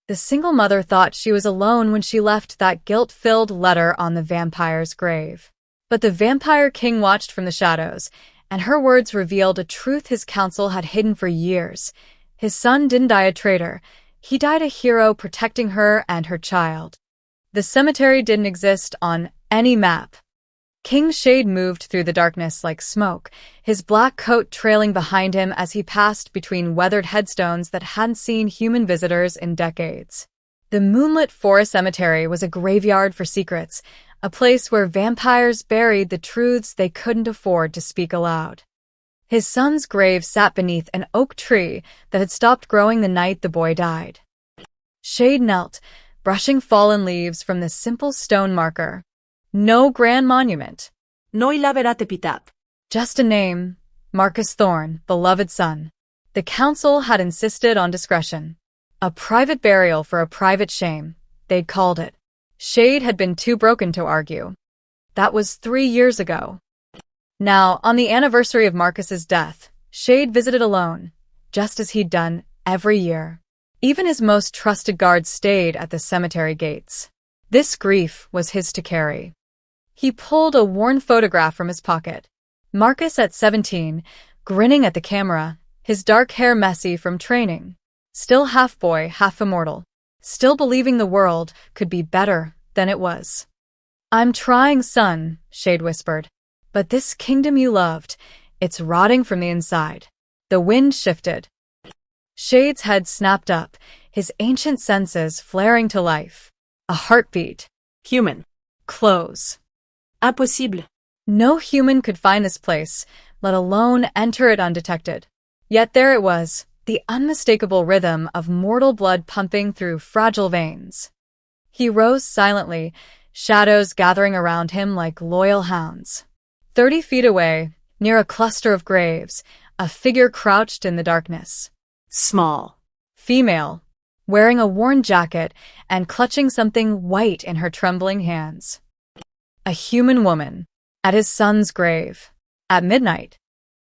The single mother thought she was alone when she left that guilt-filled letter on the vampire's grave. But the vampire king watched from the shadows, and her words revealed a truth his council had hidden for years. His son didn't die a traitor. He died a hero protecting her and her child. The cemetery didn't exist on any map. King Shade moved through the darkness like smoke, his black coat trailing behind him as he passed between weathered headstones that hadn't seen human visitors in decades. The moonlit forest cemetery was a graveyard for secrets, a place where vampires buried the truths they couldn't afford to speak aloud. His son's grave sat beneath an oak tree that had stopped growing the night the boy died. Shade knelt, brushing fallen leaves from the simple stone marker. No grand monument. No elaborate epitaph. Just a name, Marcus Thorne, beloved son. The council had insisted on discretion. A private burial for a private shame, they'd called it. Shade had been too broken to argue. That was 3 years ago. Now, on the anniversary of Marcus's death, Shade visited alone, just as he'd done every year. Even his most trusted guards stayed at the cemetery gates. This grief was his to carry. He pulled a worn photograph from his pocket. Marcus at 17, grinning at the camera, his dark hair messy from training. Still half boy, half immortal. Still believing the world could be better than it was. "I'm trying, son," Shade whispered. "But this kingdom you loved, it's rotting from the inside." The wind shifted. Shade's head snapped up, his ancient senses flaring to life. A heartbeat. Human. Close. Impossible. No human could find this place, let alone enter it undetected. Yet there it was, the unmistakable rhythm of mortal blood pumping through fragile veins. He rose silently, shadows gathering around him like loyal hounds. 30 feet away, near a cluster of graves, a figure crouched in the darkness. Small. Female, wearing a worn jacket and clutching something white in her trembling hands. A human woman, at his son's grave, at midnight.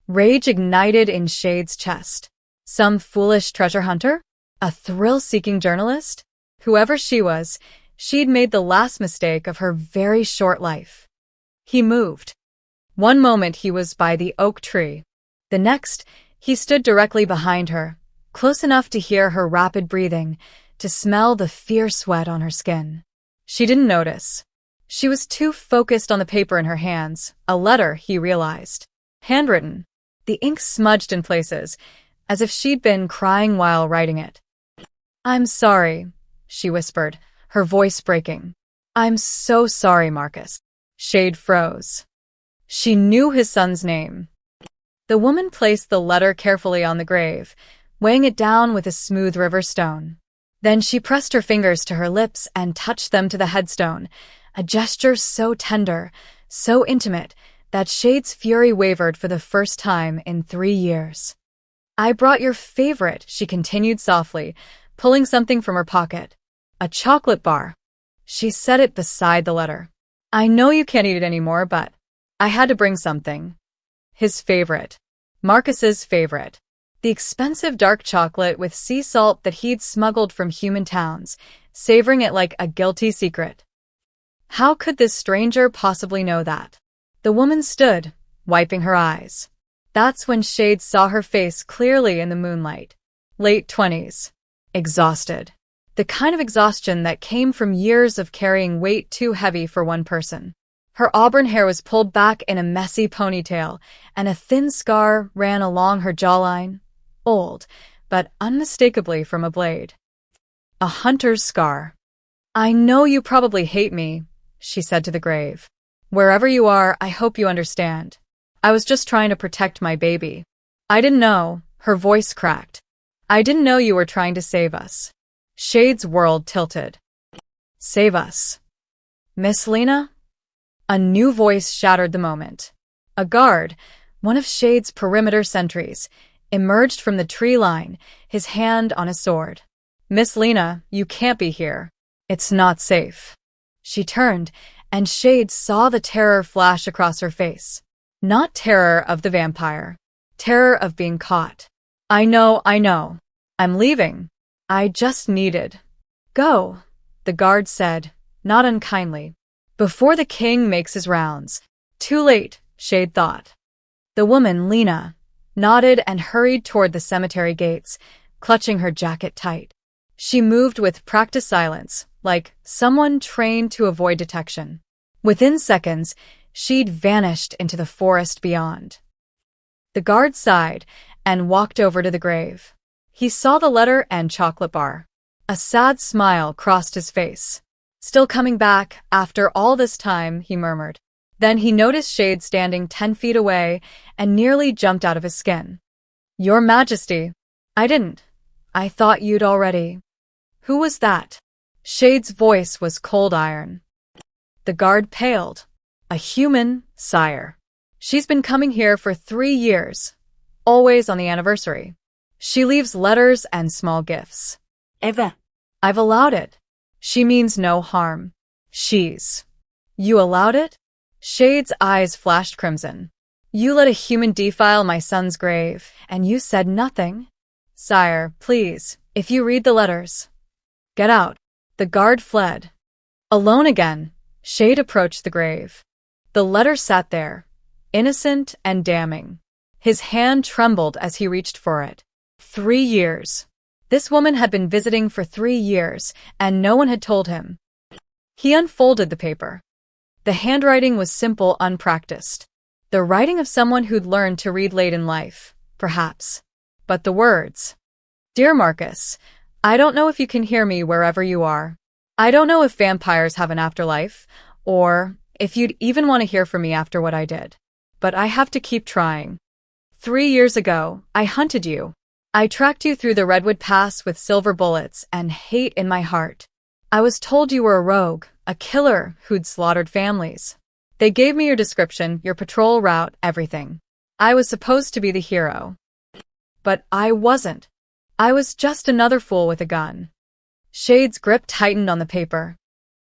Rage ignited in Shade's chest. Some foolish treasure hunter? A thrill-seeking journalist? Whoever she was, she'd made the last mistake of her very short life. He moved. One moment he was by the oak tree. The next, he stood directly behind her, close enough to hear her rapid breathing, to smell the fierce sweat on her skin. She didn't notice. She was too focused on the paper in her hands, a letter, he realized. Handwritten. The ink smudged in places, as if she'd been crying while writing it. "I'm sorry," she whispered, her voice breaking. "I'm so sorry, Marcus." Shade froze. She knew his son's name. The woman placed the letter carefully on the grave, weighing it down with a smooth river stone. Then she pressed her fingers to her lips and touched them to the headstone, a gesture so tender, so intimate, that Shade's fury wavered for the first time in 3 years. "I brought your favorite," she continued softly, pulling something from her pocket. "A chocolate bar." She set it beside the letter. "I know you can't eat it anymore, but I had to bring something." His favorite. Marcus's favorite. The expensive dark chocolate with sea salt that he'd smuggled from human towns, savoring it like a guilty secret. How could this stranger possibly know that? The woman stood, wiping her eyes. That's when Shade saw her face clearly in the moonlight. Late 20s. Exhausted. The kind of exhaustion that came from years of carrying weight too heavy for one person. Her auburn hair was pulled back in a messy ponytail, and a thin scar ran along her jawline. Old, but unmistakably from a blade. A hunter's scar. "I know you probably hate me," she said to the grave. "Wherever you are, I hope you understand. I was just trying to protect my baby. I didn't know," her voice cracked. "I didn't know you were trying to save us." Shade's world tilted. "Save us? Miss Lena?" A new voice shattered the moment. A guard, one of Shade's perimeter sentries, emerged from the tree line, his hand on a sword. "Miss Lena, you can't be here. It's not safe." She turned, and Shade saw the terror flash across her face. Not terror of the vampire. Terror of being caught. I know. I'm leaving. I just needed Go, the guard said, not unkindly, before the king makes his rounds. Too late, Shade thought. The woman, Lena, nodded and hurried toward the cemetery gates, clutching her jacket tight. She moved with practiced silence, like someone trained to avoid detection. Within seconds, she'd vanished into the forest beyond. The guard sighed and walked over to the grave. He saw the letter and chocolate bar. A sad smile crossed his face. Still coming back, after all this time, he murmured. Then he noticed Shade standing 10 feet away and nearly jumped out of his skin. Your Majesty. I didn't. I thought you'd already. Who was that? Shade's voice was cold iron. The guard paled. A human, sire. She's been coming here for 3 years, always on the anniversary. She leaves letters and small gifts. Eva. I've allowed it. She means no harm. You allowed it? Shade's eyes flashed crimson. You let a human defile my son's grave, and you said nothing? Sire, please, if you read the letters. Get out. The guard fled. Alone again, Shade approached the grave. The letter sat there, innocent and damning. His hand trembled as he reached for it. 3 years. This woman had been visiting for 3 years, and no one had told him. He unfolded the paper. The handwriting was simple, unpracticed. The writing of someone who'd learned to read late in life, perhaps. But the words. Dear Marcus, I don't know if you can hear me wherever you are. I don't know if vampires have an afterlife, or if you'd even want to hear from me after what I did. But I have to keep trying. 3 years ago, I hunted you. I tracked you through the Redwood Pass with silver bullets and hate in my heart. I was told you were a rogue, a killer who'd slaughtered families. They gave me your description, your patrol route, everything. I was supposed to be the hero. But I wasn't. I was just another fool with a gun. Shade's grip tightened on the paper.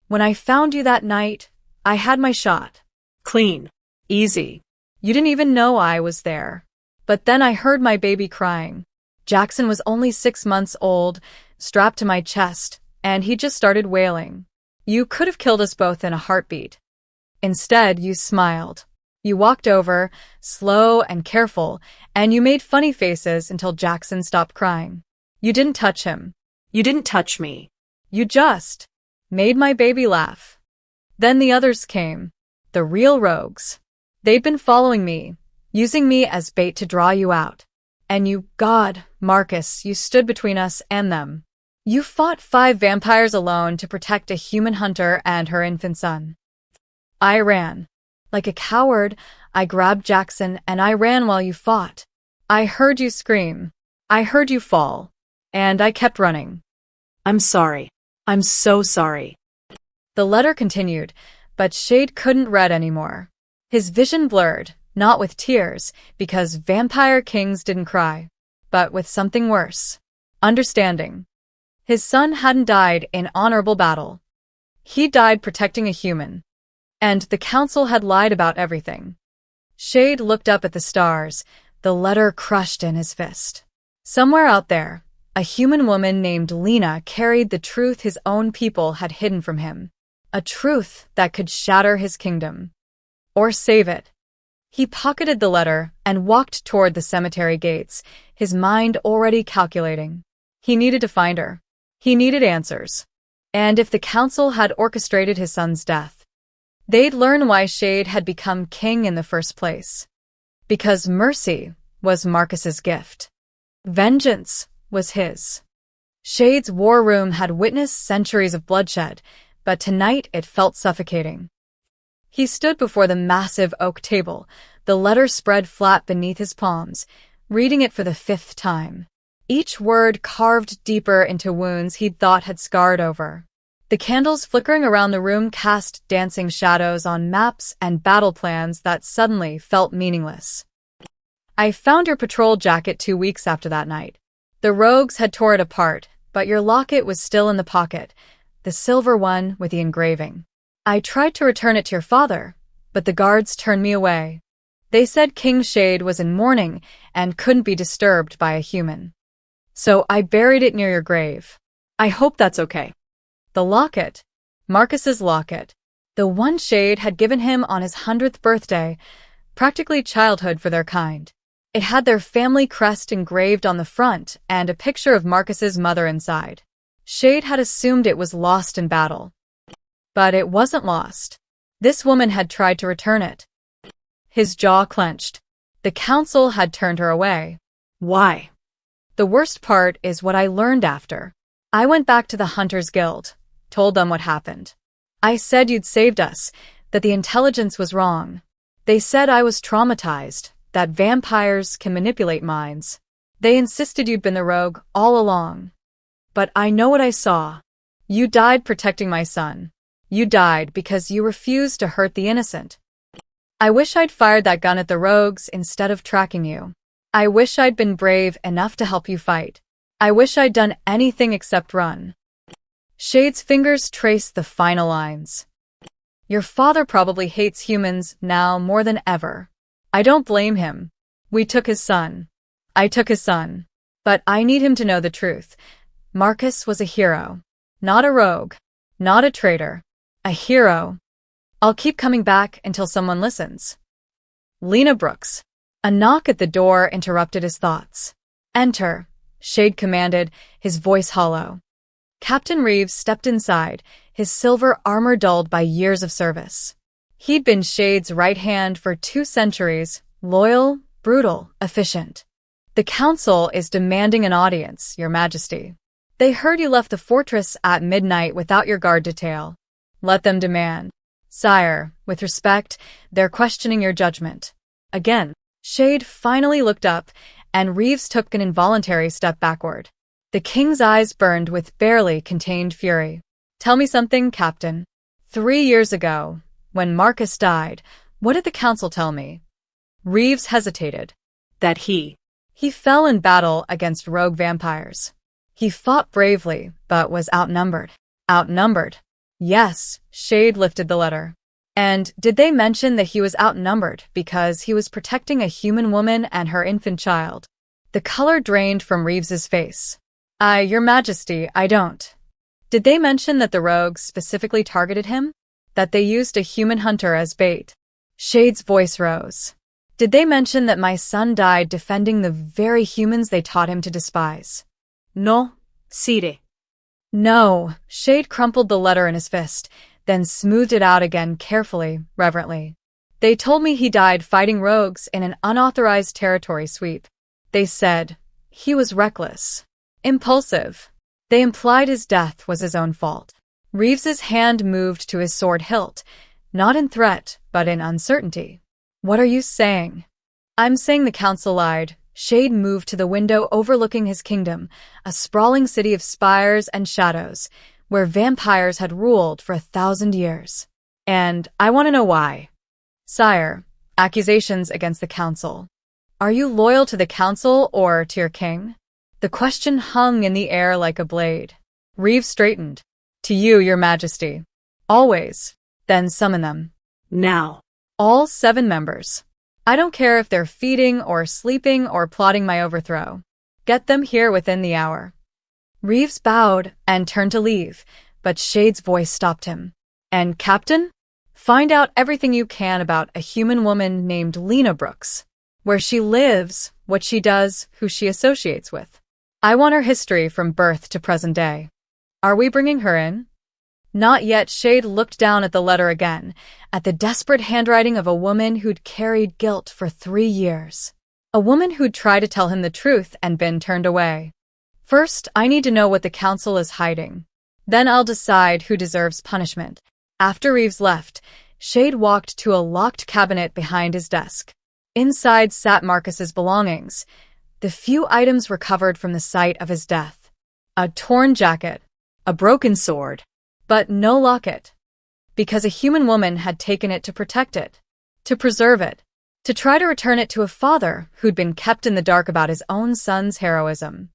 When I found you that night, I had my shot. Clean. Easy. You didn't even know I was there. But then I heard my baby crying. Jackson was only 6 months old, strapped to my chest, and he just started wailing. You could have killed us both in a heartbeat. Instead, you smiled. You walked over, slow and careful, and you made funny faces until Jackson stopped crying. You didn't touch him. You didn't touch me. You just made my baby laugh. Then the others came. The real rogues. They'd been following me, using me as bait to draw you out. And you, God, Marcus, you stood between us and them. You fought 5 vampires alone to protect a human hunter and her infant son. I ran. Like a coward, I grabbed Jackson and I ran while you fought. I heard you scream. I heard you fall. And I kept running. I'm sorry. I'm so sorry. The letter continued, but Shade couldn't read anymore. His vision blurred, not with tears, because vampire kings didn't cry, but with something worse. Understanding. His son hadn't died in honorable battle. He died protecting a human. And the council had lied about everything. Shade looked up at the stars, the letter crushed in his fist. Somewhere out there, a human woman named Lena carried the truth his own people had hidden from him. A truth that could shatter his kingdom. Or save it. He pocketed the letter and walked toward the cemetery gates, his mind already calculating. He needed to find her. He needed answers. And if the council had orchestrated his son's death, they'd learn why Shade had become king in the first place. Because mercy was Marcus's gift. Vengeance was his. Shade's war room had witnessed centuries of bloodshed, but tonight it felt suffocating. He stood before the massive oak table, the letter spread flat beneath his palms, reading it for the 5th time. Each word carved deeper into wounds he'd thought had scarred over. The candles flickering around the room cast dancing shadows on maps and battle plans that suddenly felt meaningless. I found your patrol jacket 2 weeks after that night. The rogues had tore it apart, but your locket was still in the pocket, the silver one with the engraving. I tried to return it to your father, but the guards turned me away. They said King Shade was in mourning and couldn't be disturbed by a human. So I buried it near your grave. I hope that's okay. The locket. Marcus's locket. The one Shade had given him on his 100th birthday, practically childhood for their kind. It had their family crest engraved on the front and a picture of Marcus's mother inside. Shade had assumed it was lost in battle. But it wasn't lost. This woman had tried to return it. His jaw clenched. The council had turned her away. Why? The worst part is what I learned after. I went back to the Hunters Guild, told them what happened. I said you'd saved us, that the intelligence was wrong. They said I was traumatized, that vampires can manipulate minds. They insisted you'd been the rogue all along. But I know what I saw. You died protecting my son. You died because you refused to hurt the innocent. I wish I'd fired that gun at the rogues instead of tracking you. I wish I'd been brave enough to help you fight. I wish I'd done anything except run. Shade's fingers traced the final lines. Your father probably hates humans now more than ever. I don't blame him. We took his son. I took his son. But I need him to know the truth. Marcus was a hero. Not a rogue. Not a traitor. A hero. I'll keep coming back until someone listens. Lena Brooks. A knock at the door interrupted his thoughts. Enter, Shade commanded, his voice hollow. Captain Reeves stepped inside, his silver armor dulled by years of service. He'd been Shade's right hand for 2 centuries, loyal, brutal, efficient. The council is demanding an audience, Your Majesty. They heard you left the fortress at midnight without your guard detail. Let them demand. Sire, with respect, they're questioning your judgment. Again, Shade finally looked up, and Reeves took an involuntary step backward. The king's eyes burned with barely contained fury. Tell me something, Captain. 3 years ago, when Marcus died, what did the council tell me? Reeves hesitated. That he fell in battle against rogue vampires. He fought bravely, but was outnumbered. Outnumbered. Yes, Shade lifted the letter. And did they mention that he was outnumbered because he was protecting a human woman and her infant child? The color drained from Reeves's face. Your Majesty, I don't. Did they mention that the rogues specifically targeted him? That they used a human hunter as bait? Shade's voice rose. Did they mention that my son died defending the very humans they taught him to despise? No, sire. No. Shade crumpled the letter in his fist, then smoothed it out again carefully, reverently. They told me he died fighting rogues in an unauthorized territory sweep. They said he was reckless, impulsive. They implied his death was his own fault. Reeves's hand moved to his sword hilt, not in threat, but in uncertainty. What are you saying? I'm saying the council lied. Shade moved to the window overlooking his kingdom, a sprawling city of spires and shadows, where vampires had ruled for 1,000 years. And I want to know why. Sire, accusations against the council. Are you loyal to the council or to your king? The question hung in the air like a blade. Reeves straightened. To you, Your Majesty. Always. Then summon them. Now. All 7 members. I don't care if they're feeding or sleeping or plotting my overthrow. Get them here within the hour. Reeves bowed and turned to leave, but Shade's voice stopped him. And Captain? Find out everything you can about a human woman named Lena Brooks. Where she lives, what she does, who she associates with. I want her history from birth to present day. Are we bringing her in? Not yet. Shade looked down at the letter again, at the desperate handwriting of a woman who'd carried guilt for 3 years. A woman who'd tried to tell him the truth and been turned away. First, I need to know what the council is hiding. Then I'll decide who deserves punishment. After Reeves left, Shade walked to a locked cabinet behind his desk. Inside sat Marcus's belongings, the few items recovered from the site of his death. A torn jacket, a broken sword, but no locket. Because a human woman had taken it to protect it, to preserve it, to try to return it to a father who'd been kept in the dark about his own son's heroism.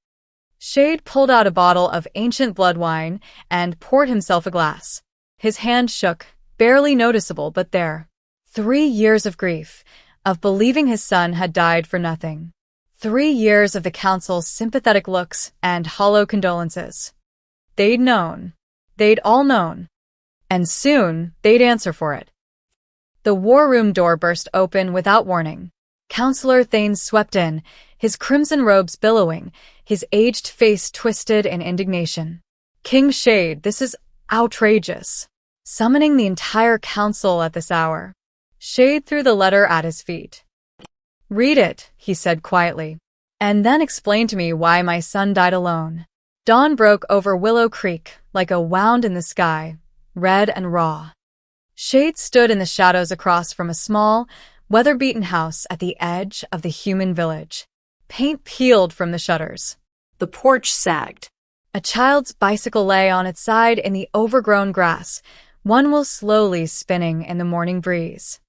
Shade pulled out a bottle of ancient blood wine and poured himself a glass. His hand shook, barely noticeable, but there. 3 years of grief, of believing his son had died for nothing. 3 years of the council's sympathetic looks and hollow condolences. They'd known. They'd all known. And soon, they'd answer for it. The war room door burst open without warning. Counselor Thane swept in, his crimson robes billowing, his aged face twisted in indignation. King Shade, this is outrageous. Summoning the entire council at this hour. Shade threw the letter at his feet. Read it, he said quietly, and then explain to me why my son died alone. Dawn broke over Willow Creek like a wound in the sky, red and raw. Shade stood in the shadows across from a small, weather-beaten house at the edge of the human village. Paint peeled from the shutters. The porch sagged. A child's bicycle lay on its side in the overgrown grass, one wheel slowly spinning in the morning breeze.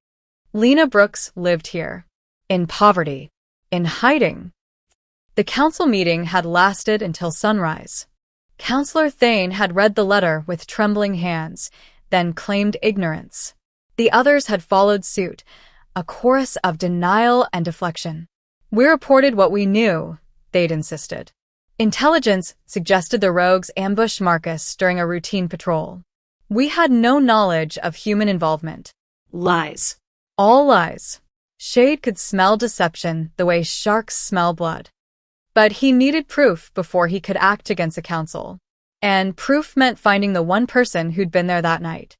Lena Brooks lived here. In poverty. In hiding. The council meeting had lasted until sunrise. Counselor Thane had read the letter with trembling hands, then claimed ignorance. The others had followed suit, a chorus of denial and deflection. We reported what we knew, they'd insisted. Intelligence suggested the rogues ambushed Marcus during a routine patrol. We had no knowledge of human involvement. Lies. All lies. Shade could smell deception the way sharks smell blood. But he needed proof before he could act against the council. And proof meant finding the one person who'd been there that night.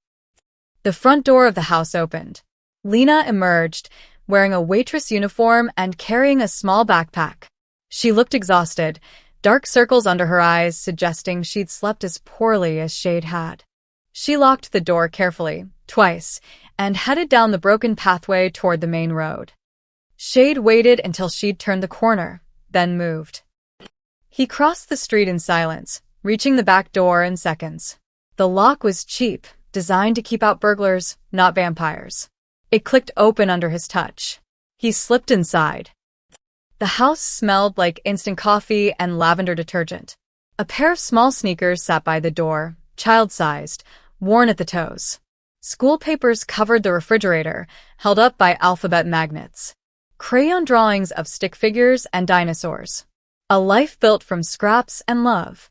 The front door of the house opened. Lena emerged, wearing a waitress uniform and carrying a small backpack. She looked exhausted, dark circles under her eyes suggesting she'd slept as poorly as Shade had. She locked the door carefully, twice, and headed down the broken pathway toward the main road. Shade waited until she'd turned the corner, then moved. He crossed the street in silence, reaching the back door in seconds. The lock was cheap, designed to keep out burglars, not vampires. It clicked open under his touch. He slipped inside. The house smelled like instant coffee and lavender detergent. A pair of small sneakers sat by the door, child-sized, worn at the toes. School papers covered the refrigerator, held up by alphabet magnets. Crayon drawings of stick figures and dinosaurs. A life built from scraps and love.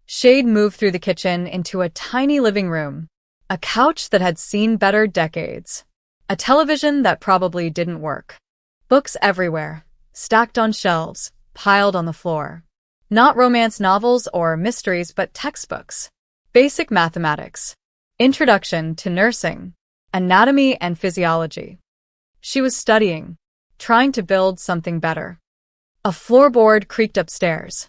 Shade moved through the kitchen into a tiny living room. A couch that had seen better decades. A television that probably didn't work. Books everywhere, stacked on shelves, piled on the floor. Not romance novels or mysteries, but textbooks. Basic mathematics. Introduction to nursing. Anatomy and physiology. She was studying, trying to build something better. A floorboard creaked upstairs.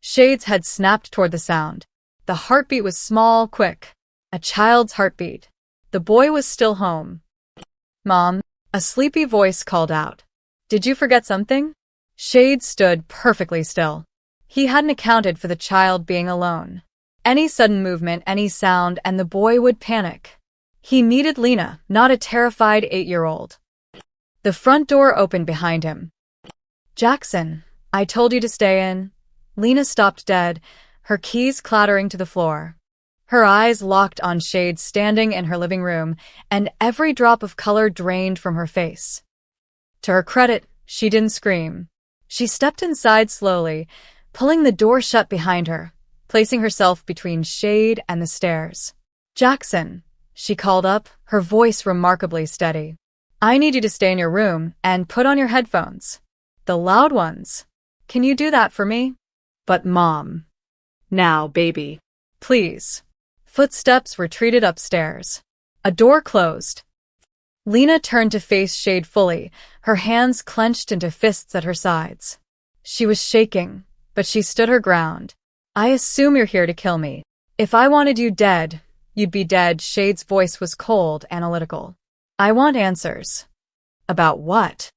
Shade's head snapped toward the sound. The heartbeat was small, quick. A child's heartbeat. The boy was still home. Mom, a sleepy voice called out. Did you forget something? Shade stood perfectly still. He hadn't accounted for the child being alone. Any sudden movement, any sound, and the boy would panic. He needed Lena, not a terrified 8-year-old. The front door opened behind him. Jackson, I told you to stay in. Lena stopped dead, her keys clattering to the floor. Her eyes locked on Shade standing in her living room, and every drop of color drained from her face. To her credit, she didn't scream. She stepped inside slowly, pulling the door shut behind her, placing herself between Shade and the stairs. Jackson, she called up, her voice remarkably steady. I need you to stay in your room and put on your headphones. The loud ones. Can you do that for me? But Mom. Now, baby. Please. Footsteps retreated upstairs. A door closed. Lena turned to face Shade fully, her hands clenched into fists at her sides. She was shaking, but she stood her ground. I assume you're here to kill me. If I wanted you dead, you'd be dead. Shade's voice was cold, analytical. I want answers. About what?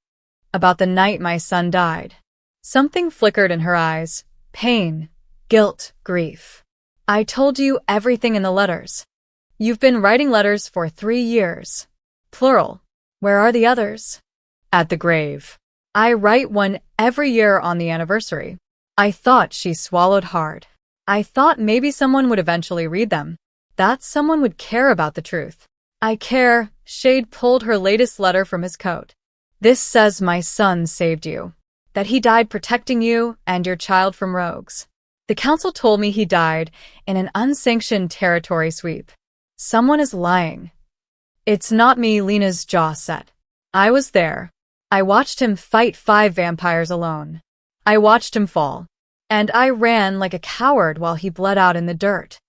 About the night my son died. Something flickered in her eyes. Pain, guilt, grief. I told you everything in the letters. You've been writing letters for 3 years. Plural. Where are the others? At the grave. I write one every year on the anniversary. I thought. She swallowed hard. I thought maybe someone would eventually read them. That someone would care about the truth. I care. Shade pulled her latest letter from his coat. This says my son saved you. That he died protecting you and your child from rogues. The council told me he died in an unsanctioned territory sweep. Someone is lying. It's not me, Lena's jaw set. I was there. I watched him fight 5 vampires alone. I watched him fall. And I ran like a coward while he bled out in the dirt.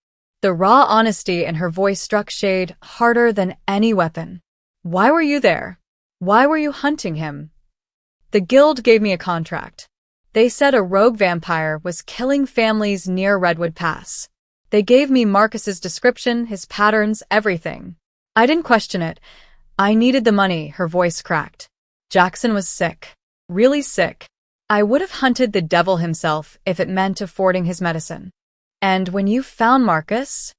The raw honesty in her voice struck Shade harder than any weapon. Why were you there? Why were you hunting him? The guild gave me a contract. They said a rogue vampire was killing families near Redwood Pass. They gave me Marcus's description, his patterns, everything. I didn't question it. I needed the money, her voice cracked. Jackson was sick. Really sick. I would have hunted the devil himself if it meant affording his medicine. And when you found Marcus?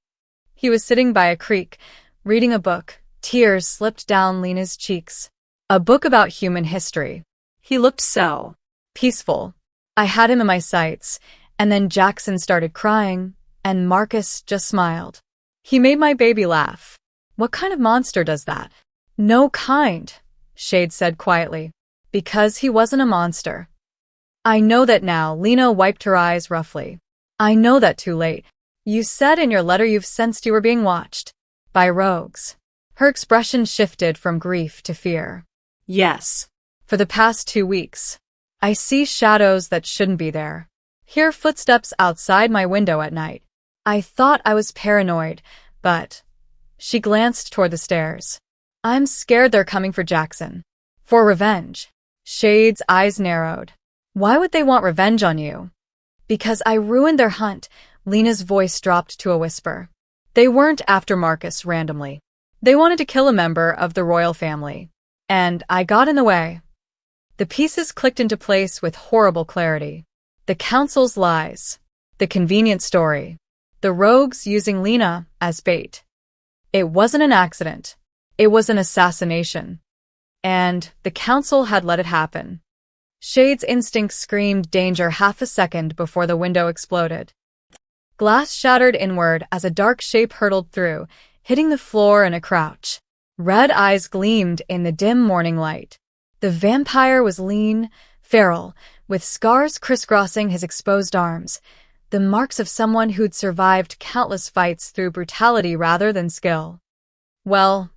He was sitting by a creek, reading a book. Tears slipped down Lena's cheeks. A book about human history. He looked so peaceful. I had him in my sights, and then Jackson started crying, and Marcus just smiled. He made my baby laugh. What kind of monster does that? No kind, Shade said quietly. Because he wasn't a monster. I know that now, Lena wiped her eyes roughly. I know that too late. You said in your letter you've sensed you were being watched. By rogues. Her expression shifted from grief to fear. Yes. For the past 2 weeks. I see shadows that shouldn't be there. Hear footsteps outside my window at night. I thought I was paranoid, but... She glanced toward the stairs. I'm scared they're coming for Jackson. For revenge. Shade's eyes narrowed. Why would they want revenge on you? Because I ruined their hunt, Lena's voice dropped to a whisper. They weren't after Marcus randomly. They wanted to kill a member of the royal family. And I got in the way. The pieces clicked into place with horrible clarity. The council's lies. The convenient story. The rogues using Lena as bait. It wasn't an accident. It was an assassination. And the council had let it happen. Shade's instinct screamed danger half a second before the window exploded. Glass shattered inward as a dark shape hurtled through, hitting the floor in a crouch. Red eyes gleamed in the dim morning light. The vampire was lean, feral, with scars crisscrossing his exposed arms, the marks of someone who'd survived countless fights through brutality rather than skill. Well,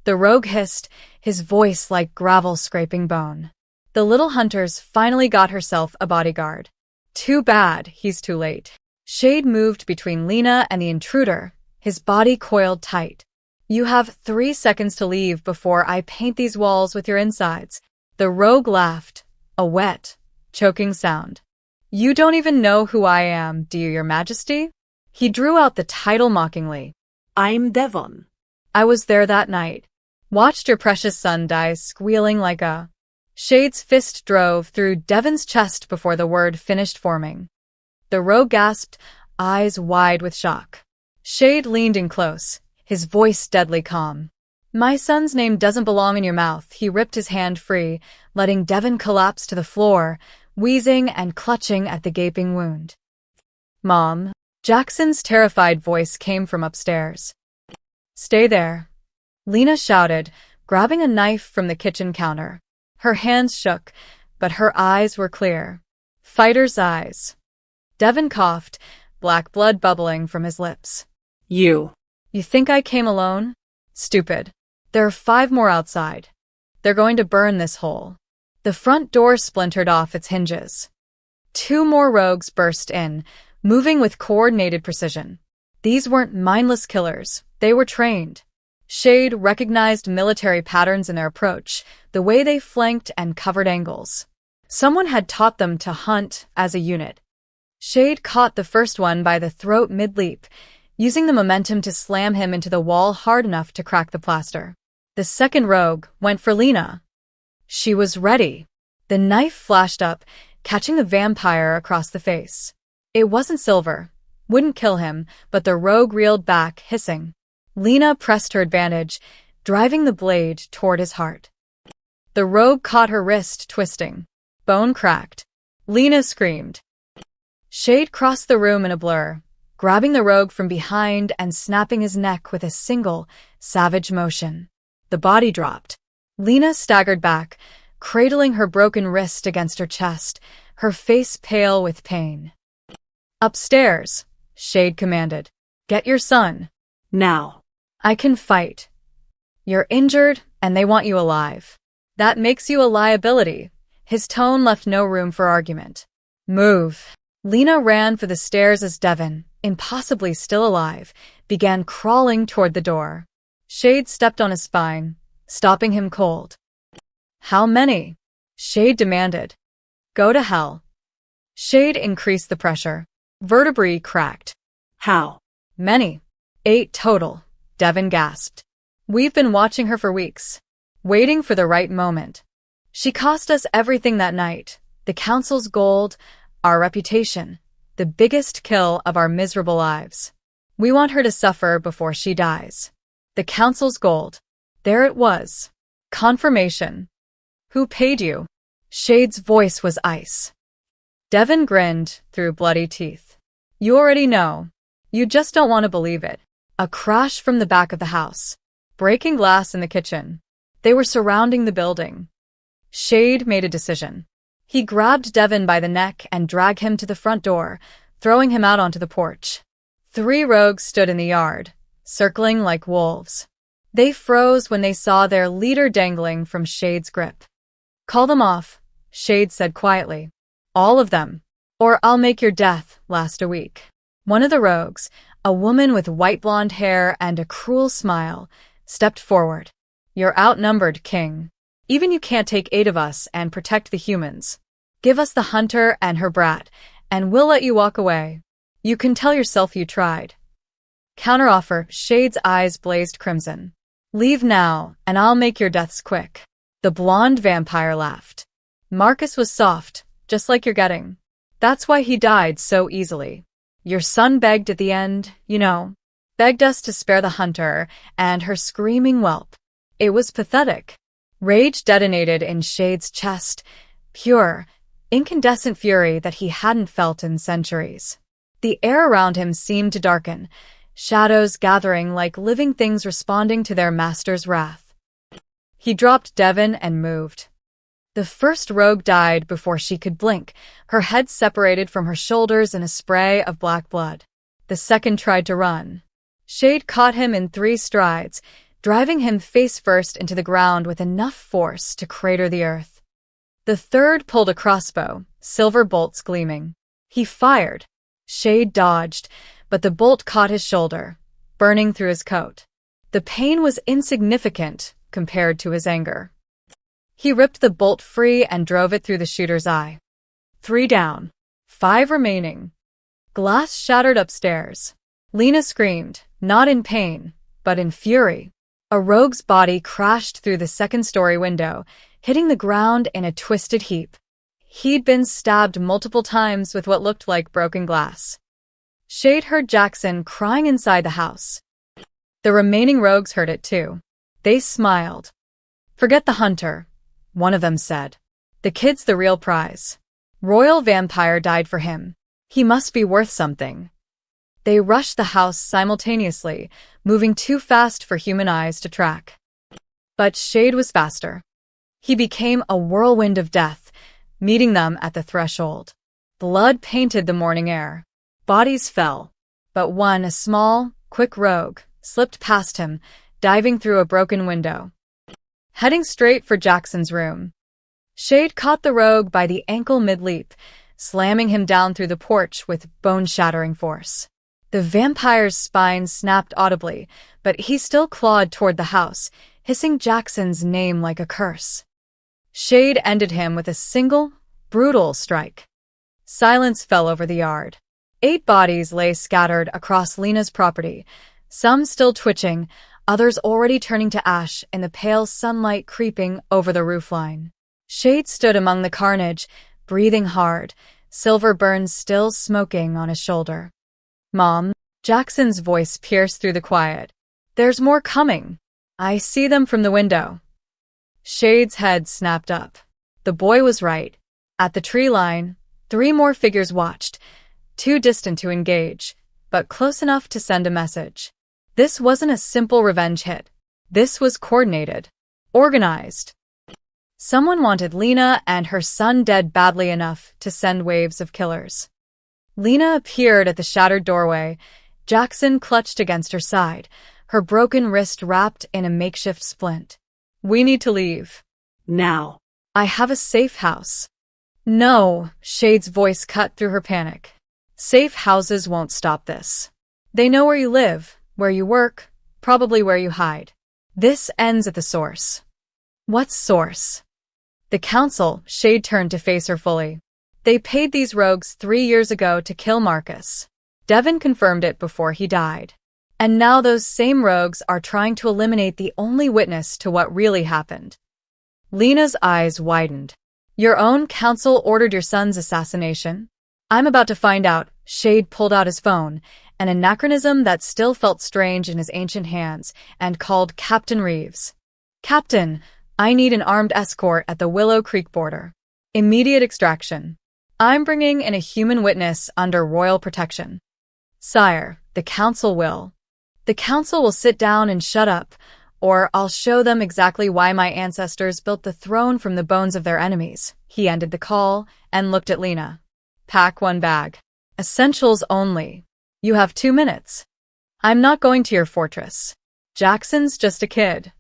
the rogue hissed, his voice like gravel scraping bone. The little hunter's finally got herself a bodyguard. Too bad, he's too late. Shade moved between Lena and the intruder, his body coiled tight. You have 3 seconds to leave before I paint these walls with your insides. The rogue laughed, a wet, choking sound. You don't even know who I am, do you, your majesty? He drew out the title mockingly. I'm Devon. I was there that night. Watched your precious son die squealing like a... Shade's fist drove through Devon's chest before the word finished forming. The rogue gasped, eyes wide with shock. Shade leaned in close, his voice deadly calm. My son's name doesn't belong in your mouth. He ripped his hand free, letting Devon collapse to the floor, wheezing and clutching at the gaping wound. Mom. Jackson's terrified voice came from upstairs. Stay there. Lena shouted, grabbing a knife from the kitchen counter. Her hands shook, but her eyes were clear. Fighter's eyes. Devon coughed, black blood bubbling from his lips. You think I came alone? Stupid. There are 5 more outside. They're going to burn this hole. The front door splintered off its hinges. 2 more rogues burst in, moving with coordinated precision. These weren't mindless killers. They were trained. Shade recognized military patterns in their approach, the way they flanked and covered angles. Someone had taught them to hunt as a unit. Shade caught the first one by the throat mid-leap, using the momentum to slam him into the wall hard enough to crack the plaster. The second rogue went for Lena. She was ready. The knife flashed up, catching the vampire across the face. It wasn't silver, wouldn't kill him, but the rogue reeled back, hissing. Lena pressed her advantage, driving the blade toward his heart. The rogue caught her wrist, twisting. Bone cracked. Lena screamed. Shade crossed the room in a blur, grabbing the rogue from behind and snapping his neck with a single, savage motion. The body dropped. Lena staggered back, cradling her broken wrist against her chest, her face pale with pain. Upstairs, Shade commanded. Get your son. Now. I can fight. You're injured, and they want you alive. That makes you a liability. His tone left no room for argument. Move. Lena ran for the stairs as Devon, impossibly still alive, began crawling toward the door. Shade stepped on his spine, stopping him cold. How many? Shade demanded. Go to hell. Shade increased the pressure. Vertebrae cracked. How? Many. 8 total, Devon gasped. We've been watching her for weeks, waiting for the right moment. She cost us everything that night, the council's gold, our reputation, the biggest kill of our miserable lives. We want her to suffer before she dies. The council's gold. There it was. Confirmation. Who paid you? Shade's voice was ice. Devon grinned through bloody teeth. You already know. You just don't want to believe it. A crash from the back of the house. Breaking glass in the kitchen. They were surrounding the building. Shade made a decision. He grabbed Devon by the neck and dragged him to the front door, throwing him out onto the porch. 3 rogues stood in the yard, circling like wolves. They froze when they saw their leader dangling from Shade's grip. Call them off, Shade said quietly. All of them. Or I'll make your death last a week. One of the rogues, a woman with white blonde hair and a cruel smile, stepped forward. You're outnumbered, King. Even you can't take 8 of us and protect the humans. Give us the hunter and her brat, and we'll let you walk away. You can tell yourself you tried. Counteroffer, Shade's eyes blazed crimson. Leave now, and I'll make your deaths quick. The blonde vampire laughed. Marcus was soft, just like you're getting. That's why he died so easily. Your son begged at the end, you know. Begged us to spare the hunter and her screaming whelp. It was pathetic. Rage detonated in Shade's chest, pure, incandescent fury that he hadn't felt in centuries. The air around him seemed to darken, shadows gathering like living things responding to their master's wrath. He dropped Devon and moved. The first rogue died before she could blink, her head separated from her shoulders in a spray of black blood. The second tried to run. Shade caught him in 3 strides, driving him face first into the ground with enough force to crater the earth. The third pulled a crossbow, silver bolts gleaming. He fired. Shade dodged, but the bolt caught his shoulder, burning through his coat. The pain was insignificant compared to his anger. He ripped the bolt free and drove it through the shooter's eye. 3 down. 5 remaining. Glass shattered upstairs. Lena screamed, not in pain, but in fury. A rogue's body crashed through the second-story window, hitting the ground in a twisted heap. He'd been stabbed multiple times with what looked like broken glass. Shade heard Jackson crying inside the house. The remaining rogues heard it too. They smiled. Forget the hunter, one of them said. The kid's the real prize. Royal Vampire died for him. He must be worth something. They rushed the house simultaneously, moving too fast for human eyes to track. But Shade was faster. He became a whirlwind of death, meeting them at the threshold. Blood painted the morning air. Bodies fell. But one, a small, quick rogue, slipped past him, diving through a broken window. Heading straight for Jackson's room. Shade caught the rogue by the ankle mid-leap, slamming him down through the porch with bone-shattering force. The vampire's spine snapped audibly, but he still clawed toward the house, hissing Jackson's name like a curse. Shade ended him with a single, brutal strike. Silence fell over the yard. 8 bodies lay scattered across Lena's property, some still twitching, others already turning to ash in the pale sunlight creeping over the roofline. Shade stood among the carnage, breathing hard, silver burns still smoking on his shoulder. Mom, Jackson's voice pierced through the quiet. There's more coming. I see them from the window. Shade's head snapped up. The boy was right. At the tree line, 3 more figures watched, too distant to engage, but close enough to send a message. This wasn't a simple revenge hit. This was coordinated. Organized. Someone wanted Lena and her son dead badly enough to send waves of killers. Lena appeared at the shattered doorway. Jackson clutched against her side, her broken wrist wrapped in a makeshift splint. We need to leave. Now. I have a safe house. No, Shade's voice cut through her panic. Safe houses won't stop this. They know where you live, where you work, probably where you hide. This ends at the source. What source? The council. Shade turned to face her fully. They paid these rogues 3 years ago to kill Marcus. Devon confirmed it before he died. And now those same rogues are trying to eliminate the only witness to what really happened. Lena's eyes widened. Your own council ordered your son's assassination? I'm about to find out. Shade pulled out his phone, an anachronism that still felt strange in his ancient hands, and called Captain Reeves. Captain, I need an armed escort at the Willow Creek border. Immediate extraction. I'm bringing in a human witness under royal protection. Sire, the council will. The council will sit down and shut up, or I'll show them exactly why my ancestors built the throne from the bones of their enemies. He ended the call and looked at Lena. Pack one bag. Essentials only. You have 2 minutes. I'm not going to your fortress. Jackson's just a kid.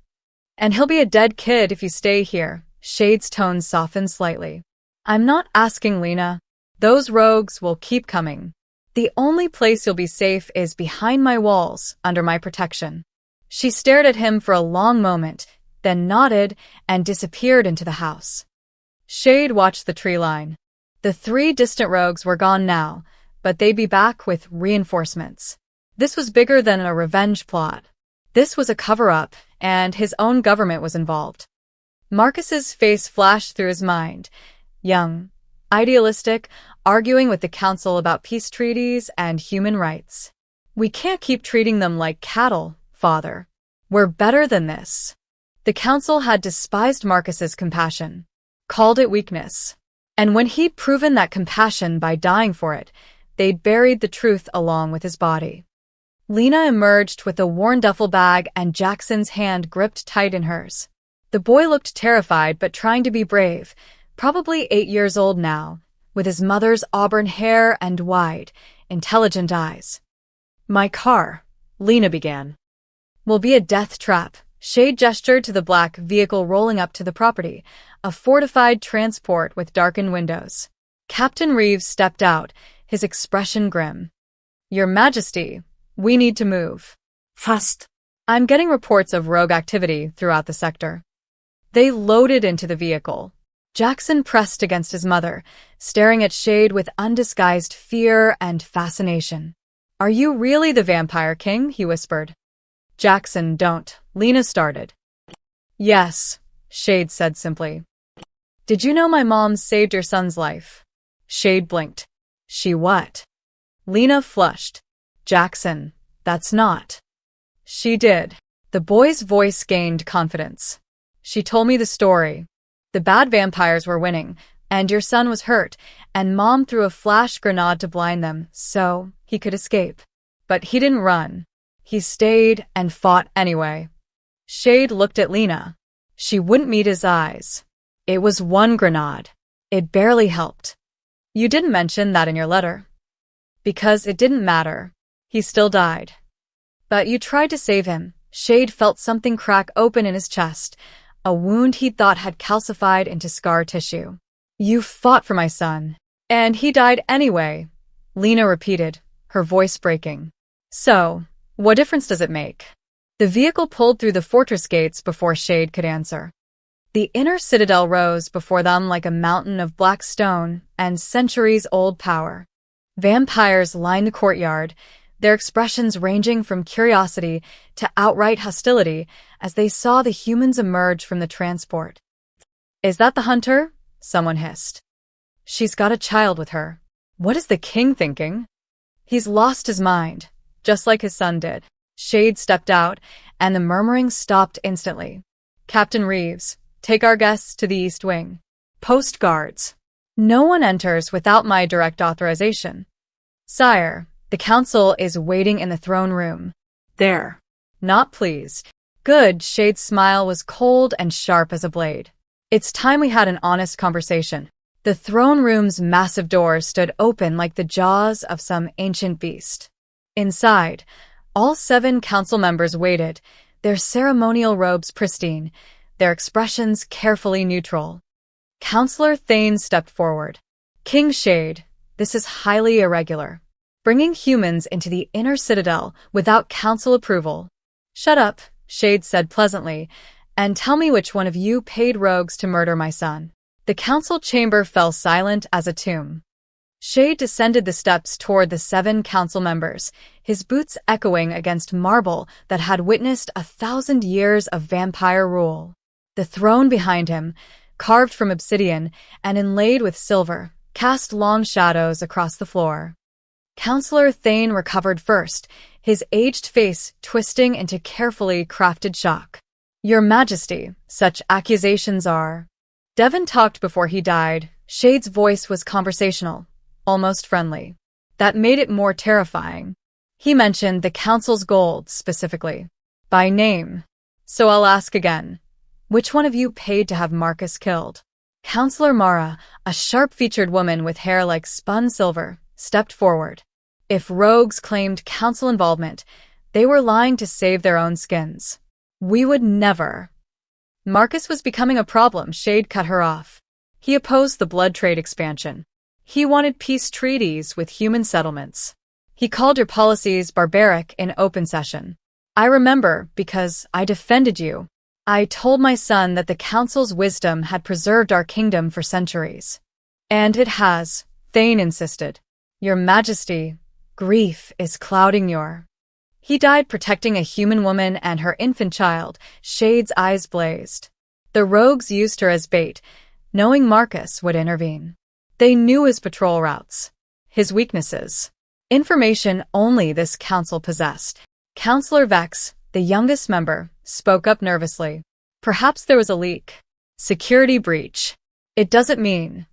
And he'll be a dead kid if you stay here. Shade's tone softened slightly. I'm not asking, Lena. Those rogues will keep coming. The only place you'll be safe is behind my walls, under my protection. She stared at him for a long moment, then nodded and disappeared into the house. Shade watched the tree line. The 3 distant rogues were gone now, but they'd be back with reinforcements. This was bigger than a revenge plot. This was a cover-up, and his own government was involved. Marcus's face flashed through his mind. Young, idealistic, arguing with the council about peace treaties and human rights. We can't keep treating them like cattle, Father. We're better than this. The council had despised Marcus's compassion, called it weakness. And when he'd proven that compassion by dying for it, they'd buried the truth along with his body. Lena emerged with a worn duffel bag and Jackson's hand gripped tight in hers. The boy looked terrified but trying to be brave, probably 8 years old now, with his mother's auburn hair and wide, intelligent eyes. My car, Lena began. Will be a death trap. Shade gestured to the black vehicle rolling up to the property, a fortified transport with darkened windows. Captain Reeves stepped out, his expression grim. Your Majesty, we need to move. Fast. I'm getting reports of rogue activity throughout the sector. They loaded into the vehicle. Jackson pressed against his mother, staring at Shade with undisguised fear and fascination. Are you really the Vampire King? He whispered. Jackson, don't. Lena started. Yes, Shade said simply. Did you know my mom saved your son's life? Shade blinked. She what? Lena flushed. Jackson, that's not. She did. The boy's voice gained confidence. She told me the story. The bad vampires were winning, and your son was hurt, and Mom threw a flash grenade to blind them, so he could escape. But he didn't run. He stayed and fought anyway. Shade looked at Lena. She wouldn't meet his eyes. It was one grenade. It barely helped. You didn't mention that in your letter. Because it didn't matter. He still died. But you tried to save him. Shade felt something crack open in his chest, a wound he'd thought had calcified into scar tissue. You fought for my son. And he died anyway, Lena repeated, her voice breaking. So, what difference does it make? The vehicle pulled through the fortress gates before Shade could answer. The inner citadel rose before them like a mountain of black stone and centuries-old power. Vampires lined the courtyard, their expressions ranging from curiosity to outright hostility as they saw the humans emerge from the transport. Is that the hunter? Someone hissed. She's got a child with her. What is the king thinking? He's lost his mind, just like his son did. Shade stepped out, and the murmuring stopped instantly. Captain Reeves, take our guests to the East Wing. Post guards. No one enters without my direct authorization. Sire, the council is waiting in the throne room. There. Not pleased. Good. Shade's smile was cold and sharp as a blade. It's time we had an honest conversation. The throne room's massive doors stood open like the jaws of some ancient beast. Inside, all 7 council members waited, their ceremonial robes pristine, their expressions carefully neutral. Councillor Thane stepped forward. King Shade, this is highly irregular. Bringing humans into the inner citadel without council approval. Shut up, Shade said pleasantly, and tell me which one of you paid rogues to murder my son. The council chamber fell silent as a tomb. Shade descended the steps toward the 7 council members, his boots echoing against marble that had witnessed 1,000 years of vampire rule. The throne behind him, carved from obsidian and inlaid with silver, cast long shadows across the floor. Councillor Thane recovered first, his aged face twisting into carefully crafted shock. Your Majesty, such accusations are... Devon talked before he died. Shade's voice was conversational, almost friendly. That made it more terrifying. He mentioned the council's gold, specifically. By name. So I'll ask again. Which one of you paid to have Marcus killed? Councillor Mara, a sharp-featured woman with hair like spun silver, stepped forward. If rogues claimed council involvement, they were lying to save their own skins. We would never. Marcus was becoming a problem. Shade cut her off. He opposed the blood trade expansion. He wanted peace treaties with human settlements. He called your policies barbaric in open session. I remember because I defended you. I told my son that the council's wisdom had preserved our kingdom for centuries. And it has, Thane insisted. Your Majesty, grief is clouding your... He died protecting a human woman and her infant child. Shade's eyes blazed. The rogues used her as bait, knowing Marcus would intervene. They knew his patrol routes, his weaknesses, information only this council possessed. Councillor Vex, the youngest member, spoke up nervously. Perhaps there was a leak. Security breach. It doesn't mean.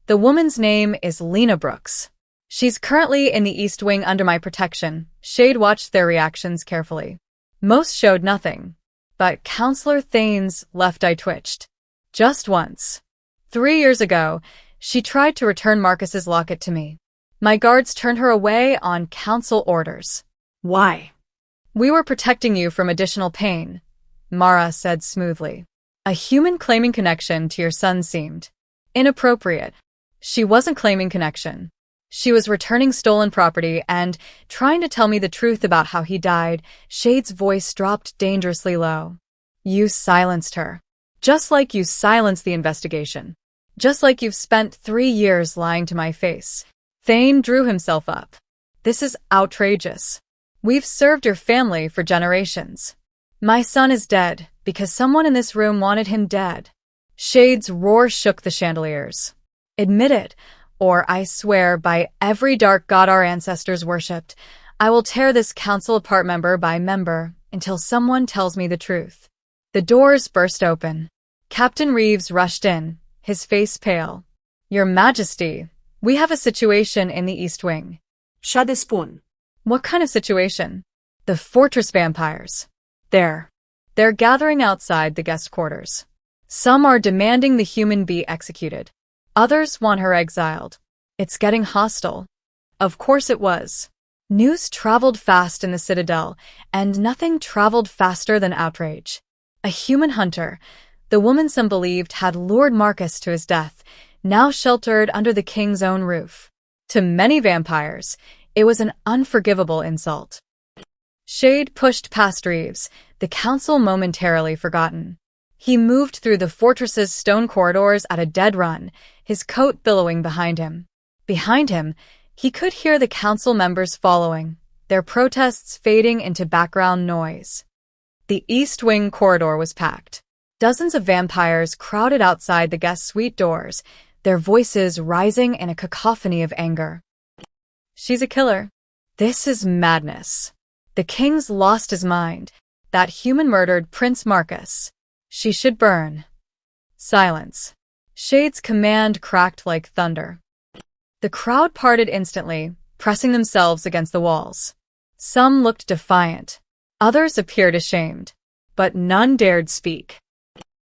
The woman's name is Lena Brooks. She's currently in the East Wing under my protection. Shade watched their reactions carefully. Most showed nothing. But Councillor Thane's left eye twitched. Just once. 3 years ago, she tried to return Marcus's locket to me. My guards turned her away on council orders. Why? We were protecting you from additional pain, Mara said smoothly. A human claiming connection to your son seemed inappropriate. She wasn't claiming connection. She was returning stolen property and trying to tell me the truth about how he died. Shade's voice dropped dangerously low. You silenced her. Just like you silenced the investigation. Just like you've spent 3 years lying to my face. Thane drew himself up. This is outrageous. We've served your family for generations. My son is dead because someone in this room wanted him dead. Shade's roar shook the chandeliers. Admit it, or I swear by every dark god our ancestors worshipped, I will tear this council apart member by member until someone tells me the truth. The doors burst open. Captain Reeves rushed in, his face pale. Your Majesty, we have a situation in the East Wing. Shut this phone. What kind of situation? The fortress vampires. They're gathering outside the guest quarters. Some are demanding the human be executed. Others want her exiled. It's getting hostile. Of course it was. News traveled fast in the Citadel, and nothing traveled faster than outrage. A human hunter, the woman some believed had lured Marcus to his death, now sheltered under the king's own roof. To many vampires, it was an unforgivable insult. Shade pushed past Reeves, the council momentarily forgotten. He moved through the fortress's stone corridors at a dead run, his coat billowing behind him. Behind him, he could hear the council members following, their protests fading into background noise. The East Wing corridor was packed. Dozens of vampires crowded outside the guest suite doors, their voices rising in a cacophony of anger. She's a killer. This is madness. The king's lost his mind. That human murdered Prince Marcus. She should burn. Silence. Shade's command cracked like thunder. The crowd parted instantly, pressing themselves against the walls. Some looked defiant. Others appeared ashamed. But none dared speak.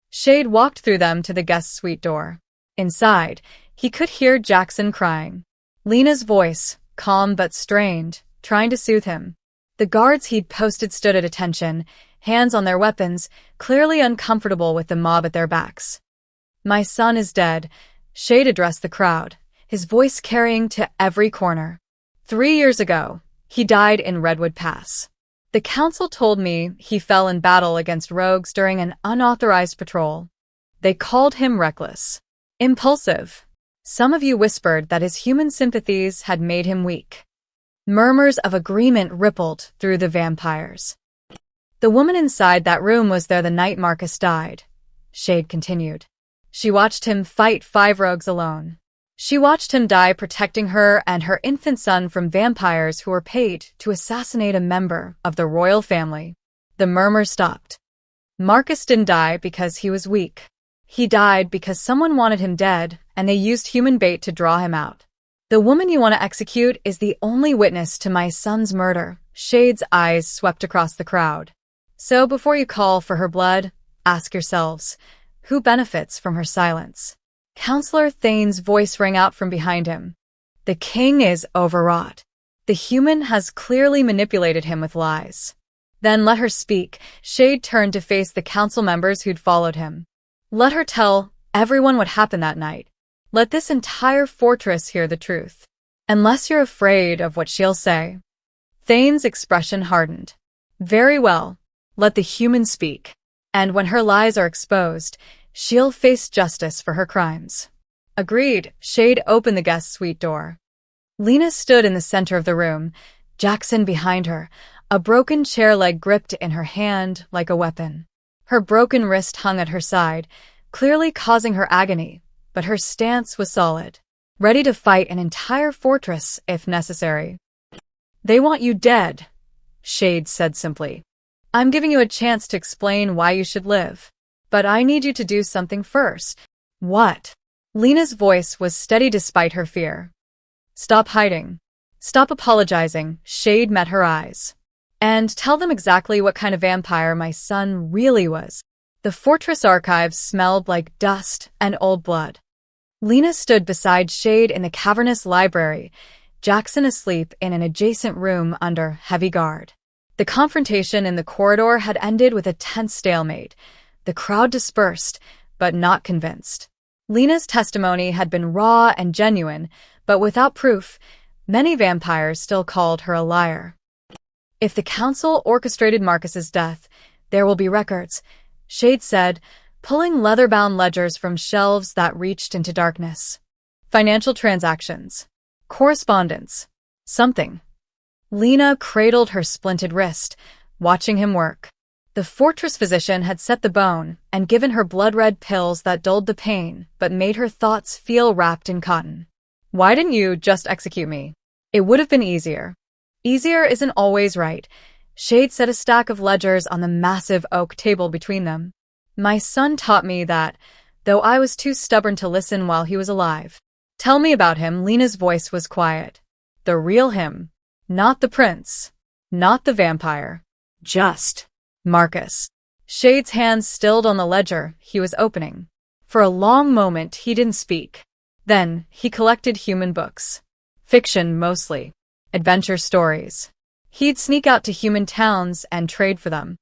Shade walked through them to the guest suite door. Inside, He could hear Jackson crying. Lena's voice, calm but strained, trying to soothe him. The guards he'd posted stood at attention, hands on their weapons, clearly uncomfortable with the mob at their backs. "My son is dead," Shade addressed the crowd, his voice carrying to every corner. 3 years ago, he died in Redwood Pass. The council told me he fell in battle against rogues during an unauthorized patrol. They called him reckless, impulsive. Some of you whispered that his human sympathies had made him weak. Murmurs of agreement rippled through the vampires. The woman inside that room was there the night Marcus died, Shade continued. She watched him fight 5 rogues alone. She watched him die protecting her and her infant son from vampires who were paid to assassinate a member of the royal family. The murmur stopped. Marcus didn't die because he was weak. He died because someone wanted him dead, and they used human bait to draw him out. The woman you want to execute is the only witness to my son's murder. Shade's eyes swept across the crowd. So before you call for her blood, ask yourselves, who benefits from her silence? Counselor Thane's voice rang out from behind him. The king is overwrought. The human has clearly manipulated him with lies. Then let her speak. Shade turned to face the council members who'd followed him. Let her tell everyone what happened that night. Let this entire fortress hear the truth. Unless you're afraid of what she'll say. Thane's expression hardened. Very well. Let the human speak. And when her lies are exposed, she'll face justice for her crimes. Agreed. Shade opened the guest suite door. Lena stood in the center of the room, Jackson behind her, a broken chair leg gripped in her hand like a weapon. Her broken wrist hung at her side, clearly causing her agony, but her stance was solid, ready to fight an entire fortress if necessary. They want you dead, Shade said simply. I'm giving you a chance to explain why you should live. But I need you to do something first. What? Lena's voice was steady despite her fear. Stop hiding. Stop apologizing. Shade met her eyes. And tell them exactly what kind of vampire my son really was. The fortress archives smelled like dust and old blood. Lena stood beside Shade in the cavernous library, Jackson asleep in an adjacent room under heavy guard. The confrontation in the corridor had ended with a tense stalemate. The crowd dispersed, but not convinced. Lena's testimony had been raw and genuine, but without proof, many vampires still called her a liar. If the council orchestrated Marcus's death, there will be records, Shade said, pulling leather-bound ledgers from shelves that reached into darkness. Financial transactions. Correspondence. Something. Lena cradled her splinted wrist, watching him work. The fortress physician had set the bone and given her blood-red pills that dulled the pain but made her thoughts feel wrapped in cotton. Why didn't you just execute me? It would have been easier. Easier isn't always right. Shade set a stack of ledgers on the massive oak table between them. My son taught me that, though I was too stubborn to listen while he was alive. Tell me about him. Lena's voice was quiet. The real him. Not the prince. Not the vampire. Just Marcus. Shade's hands stilled on the ledger he was opening. For a long moment he didn't speak. Then he collected human books. Fiction mostly. Adventure stories. He'd sneak out to human towns and trade for them.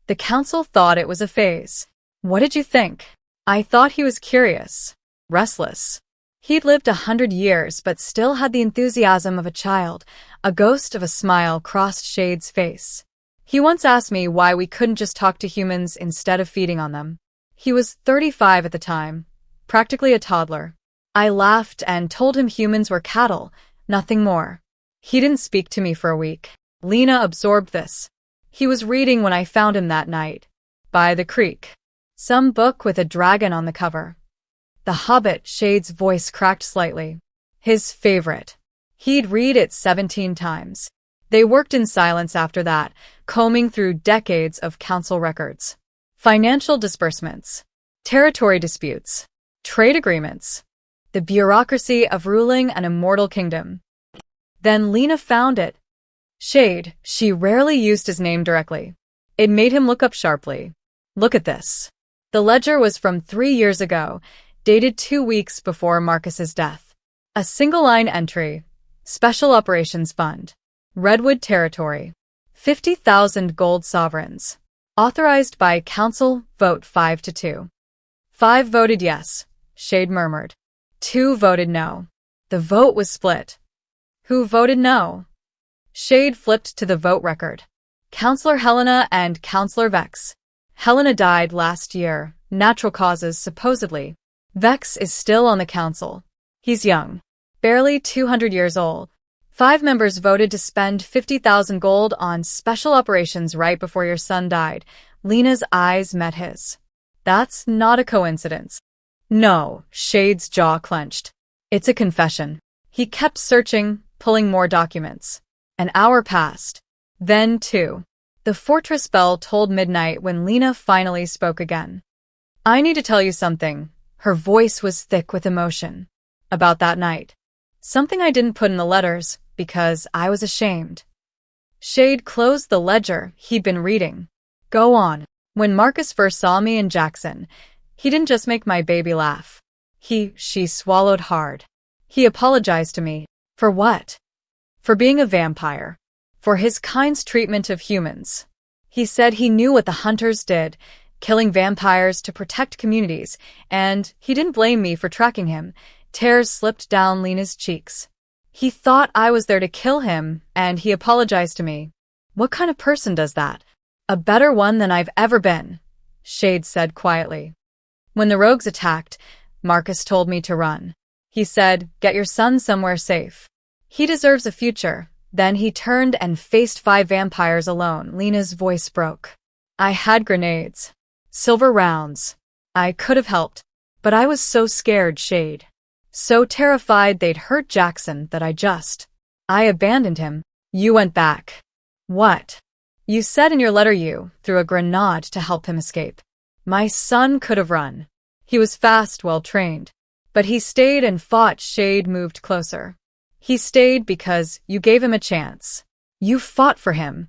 The council thought it was a phase. What did you think? I thought he was curious. Restless. He'd lived 100 years but still had the enthusiasm of a child. A ghost of a smile crossed Shade's face. He once asked me why we couldn't just talk to humans instead of feeding on them. He was 35 at the time, practically a toddler. I laughed and told him humans were cattle, nothing more. He didn't speak to me for a week. Lena absorbed this. He was reading when I found him that night. By the creek. Some book with a dragon on the cover. The Hobbit. Shade's voice cracked slightly. His favorite. He'd read it 17 times. They worked in silence after that, combing through decades of council records. Financial disbursements. Territory disputes. Trade agreements. The bureaucracy of ruling an immortal kingdom. Then Lena found it. Shade. She rarely used his name directly. It made him look up sharply. Look at this. The ledger was from 3 years ago. dated 2 weeks before Marcus's death. A single-line entry, Special Operations Fund, Redwood Territory, 50,000 gold sovereigns. Authorized by Council, vote 5-2. 5 voted yes, Shade murmured. 2 voted no. The vote was split. Who voted no? Shade flipped to the vote record. Councillor Helena and Councillor Vex. Helena died last year, natural causes supposedly. Vex is still on the council. He's young, barely 200 years old. 5 members voted to spend 50,000 gold on special operations right before your son died. Lena's eyes met his. That's not a coincidence. No, Shade's jaw clenched. It's a confession. He kept searching, pulling more documents. An hour passed. Then 2. The fortress bell tolled midnight when Lena finally spoke again. I need to tell you something. Her voice was thick with emotion. About that night. Something I didn't put in the letters, because I was ashamed. Shade closed the ledger he'd been reading. Go on. When Marcus first saw me in Jackson, he didn't just make my baby laugh. She swallowed hard. He apologized to me. For what? For being a vampire. For his kind's treatment of humans. He said he knew what the hunters did, killing vampires to protect communities, and he didn't blame me for tracking him. Tears slipped down Lena's cheeks. He thought I was there to kill him, and he apologized to me. What kind of person does that? A better one than I've ever been, Shade said quietly. When the rogues attacked, Marcus told me to run. He said, get your son somewhere safe. He deserves a future. Then he turned and faced 5 vampires alone. Lena's voice broke. I had grenades. Silver rounds. I could have helped. But I was so scared, Shade. So terrified they'd hurt Jackson that I abandoned him. You went back. What? You said in your letter you threw a grenade to help him escape. My son could have run. He was fast, well-trained. But he stayed and fought. Shade moved closer. He stayed because you gave him a chance. You fought for him.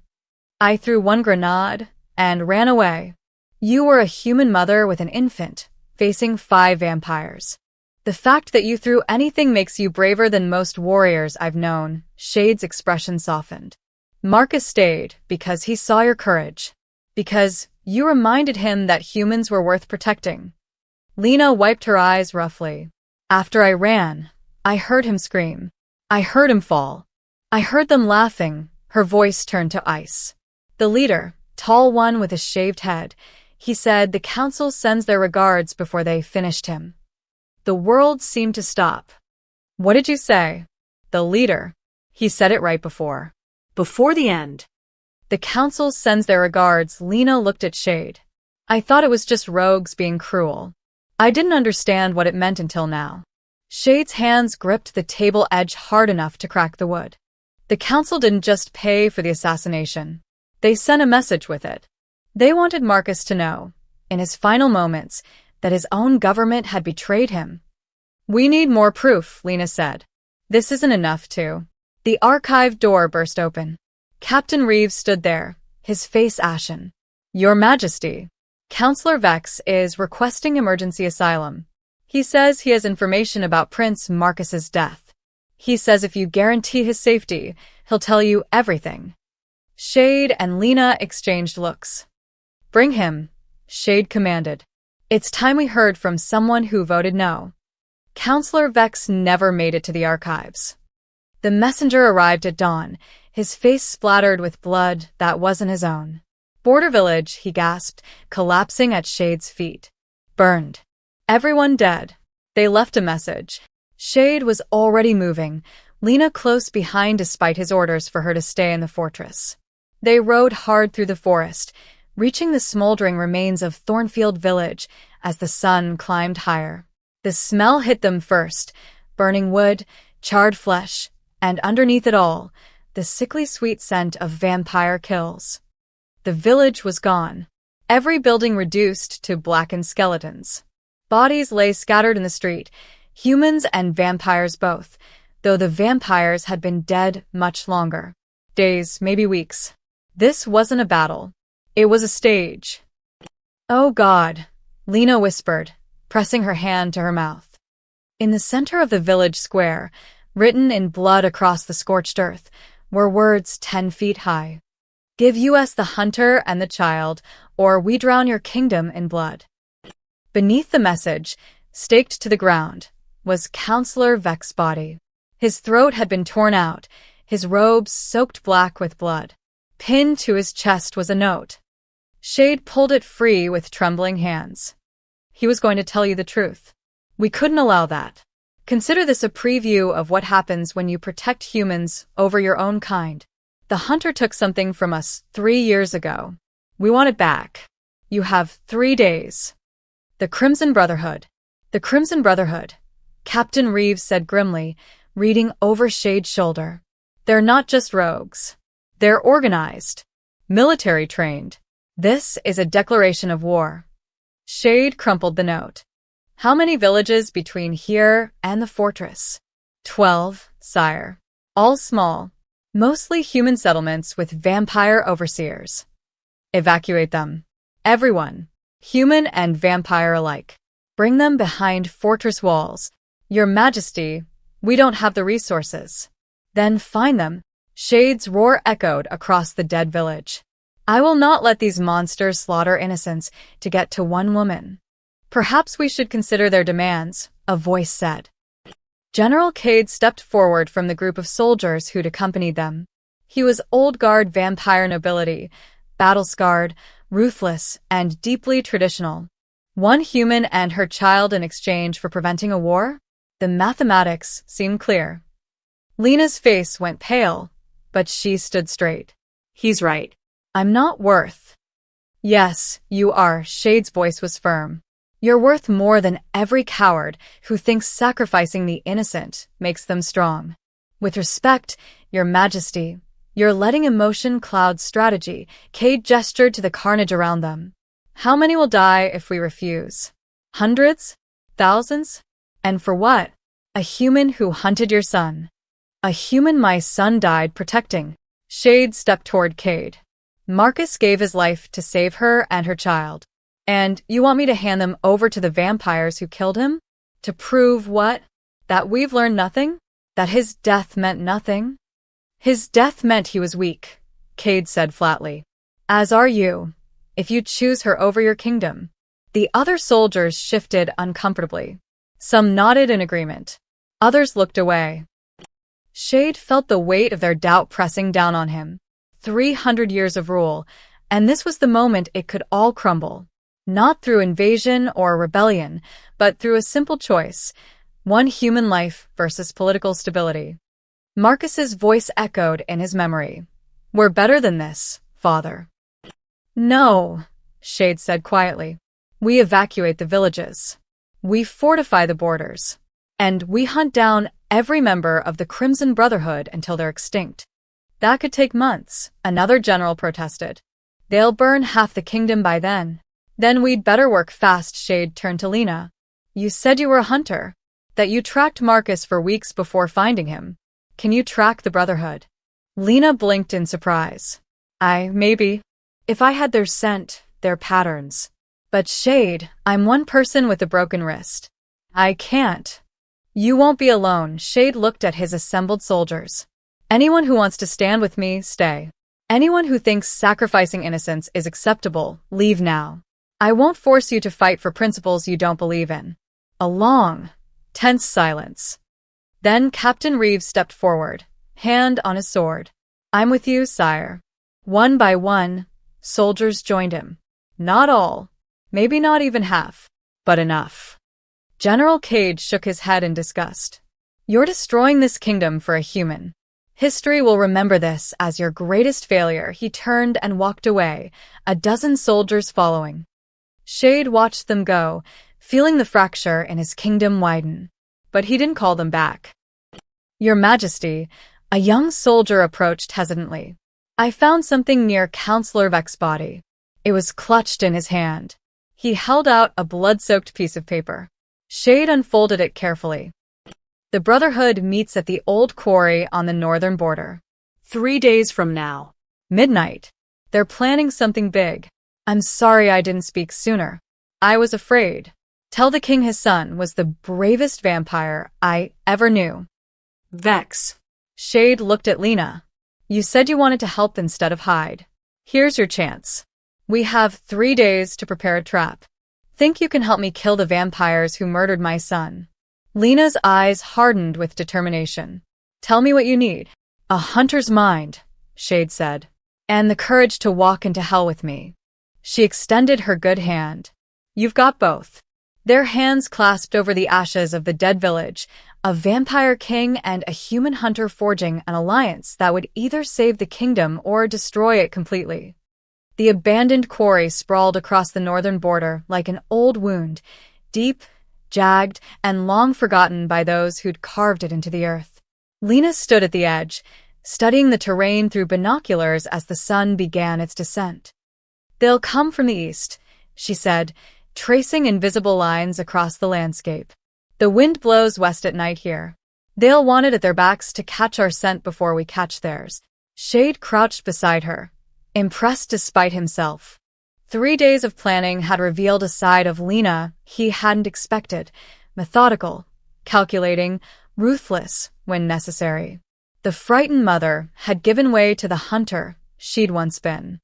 I threw 1 grenade and ran away. You were a human mother with an infant, facing 5 vampires. The fact that you threw anything makes you braver than most warriors I've known. Shade's expression softened. Marcus stayed because he saw your courage. Because you reminded him that humans were worth protecting. Lena wiped her eyes roughly. After I ran, I heard him scream. I heard him fall. I heard them laughing. Her voice turned to ice. The leader, tall one with a shaved head, he said the council sends their regards before they finished him. The world seemed to stop. What did you say? The leader. He said it right before. Before the end. The council sends their regards. Lena looked at Shade. I thought it was just rogues being cruel. I didn't understand what it meant until now. Shade's hands gripped the table edge hard enough to crack the wood. The council didn't just pay for the assassination. They sent a message with it. They wanted Marcus to know, in his final moments, that his own government had betrayed him. We need more proof, Lena said. This isn't enough too. The archive door burst open. Captain Reeves stood there, his face ashen. Your Majesty, Councillor Vex is requesting emergency asylum. He says he has information about Prince Marcus's death. He says if you guarantee his safety, he'll tell you everything. Shade and Lena exchanged looks. Bring him, Shade commanded. It's time we heard from someone who voted no. Councillor Vex never made it to the archives. The messenger arrived at dawn, his face splattered with blood that wasn't his own. Border village, he gasped, collapsing at Shade's feet. Burned. Everyone dead. They left a message. Shade was already moving, Lena close behind despite his orders for her to stay in the fortress. They rode hard through the forest, reaching the smoldering remains of Thornfield Village as the sun climbed higher. The smell hit them first, burning wood, charred flesh, and underneath it all, the sickly sweet scent of vampire kills. The village was gone. Every building reduced to blackened skeletons. Bodies lay scattered in the street, humans and vampires both, though the vampires had been dead much longer. Days, maybe weeks. This wasn't a battle. It was a stage. Oh God, Lena whispered. pressing her hand to her mouth. In the center of the village square, written in blood across the scorched earth, were words 10 feet high. Give us the hunter and the child, or we drown your kingdom in blood. Beneath the message, staked to the ground, was Counselor Vex's body. His throat had been torn out, his robes soaked black with blood. Pinned to his chest was a note. Shade pulled it free with trembling hands. He was going to tell you the truth. We couldn't allow that. Consider this a preview of what happens when you protect humans over your own kind. The hunter took something from us 3 years ago. We want it back. You have 3 days. The Crimson Brotherhood. The Crimson Brotherhood, Captain Reeves said grimly, reading over Shade's shoulder. They're not just rogues. They're organized. Military trained. This is a declaration of war. Shade crumpled the note. How many villages between here and the fortress? 12, sire. All small. Mostly human settlements with vampire overseers. Evacuate them. Everyone. Human and vampire alike. Bring them behind fortress walls. Your Majesty, we don't have the resources. Then find them. Shade's roar echoed across the dead village. I will not let these monsters slaughter innocents to get to one woman. Perhaps we should consider their demands, a voice said. General Cade stepped forward from the group of soldiers who'd accompanied them. He was old guard vampire nobility, battle-scarred, ruthless, and deeply traditional. 1 human and her child in exchange for preventing a war? The mathematics seemed clear. Lena's face went pale, but she stood straight. He's right. I'm not worth. Yes, you are. Shade's voice was firm. You're worth more than every coward who thinks sacrificing the innocent makes them strong. With respect, Your Majesty, you're letting emotion cloud strategy. Cade gestured to the carnage around them. How many will die if we refuse? Hundreds? Thousands? And for what? A human who hunted your son. A human my son died protecting. Shade stepped toward Cade. Marcus gave his life to save her and her child. And you want me to hand them over to the vampires who killed him? To prove what? That we've learned nothing? That his death meant nothing? His death meant he was weak, Cade said flatly. As are you, if you choose her over your kingdom. The other soldiers shifted uncomfortably. Some nodded in agreement. Others looked away. Shade felt the weight of their doubt pressing down on him. 300 years of rule, and this was the moment it could all crumble. Not through invasion or rebellion, but through a simple choice. 1 human life versus political stability. Marcus's voice echoed in his memory. We're better than this, Father. No, Shade said quietly. We evacuate the villages. We fortify the borders. And we hunt down every member of the Crimson Brotherhood until they're extinct. That could take months, another general protested. They'll burn half the kingdom by then. Then we'd better work fast. Shade turned to Lena. You said you were a hunter. That you tracked Marcus for weeks before finding him. Can you track the Brotherhood? Lena blinked in surprise. Maybe. If I had their scent, their patterns. But Shade, I'm one person with a broken wrist. I can't. You won't be alone. Shade looked at his assembled soldiers. Anyone who wants to stand with me, stay. Anyone who thinks sacrificing innocence is acceptable, leave now. I won't force you to fight for principles you don't believe in. A long, tense silence. Then Captain Reeves stepped forward, hand on his sword. I'm with you, sire. 1 by 1, soldiers joined him. Not all, maybe not even half, but enough. General Cade shook his head in disgust. You're destroying this kingdom for a human. History will remember this as your greatest failure. He turned and walked away, a dozen soldiers following. Shade watched them go, feeling the fracture in his kingdom widen. But he didn't call them back. Your Majesty, a young soldier approached hesitantly. I found something near Counselor Vex's body. It was clutched in his hand. He held out a blood-soaked piece of paper. Shade unfolded it carefully. The Brotherhood meets at the old quarry on the northern border. 3 days from now. Midnight. They're planning something big. I'm sorry I didn't speak sooner. I was afraid. Tell the king his son was the bravest vampire I ever knew. Vex. Shade looked at Lena. You said you wanted to help instead of hide. Here's your chance. We have 3 days to prepare a trap. Think you can help me kill the vampires who murdered my son? Lena's eyes hardened with determination. Tell me what you need. A hunter's mind, Shade said, and the courage to walk into hell with me. She extended her good hand. You've got both. Their hands clasped over the ashes of the dead village, a vampire king and a human hunter forging an alliance that would either save the kingdom or destroy it completely. The abandoned quarry sprawled across the northern border like an old wound, deep, jagged, and long forgotten by those who'd carved it into the earth. Lena stood at the edge, studying the terrain through binoculars as the sun began its descent. They'll come from the east, she said, tracing invisible lines across the landscape. The wind blows west at night here. They'll want it at their backs to catch our scent before we catch theirs. Shade crouched beside her, impressed despite himself. 3 days of planning had revealed a side of Lena he hadn't expected, methodical, calculating, ruthless when necessary. The frightened mother had given way to the hunter she'd once been.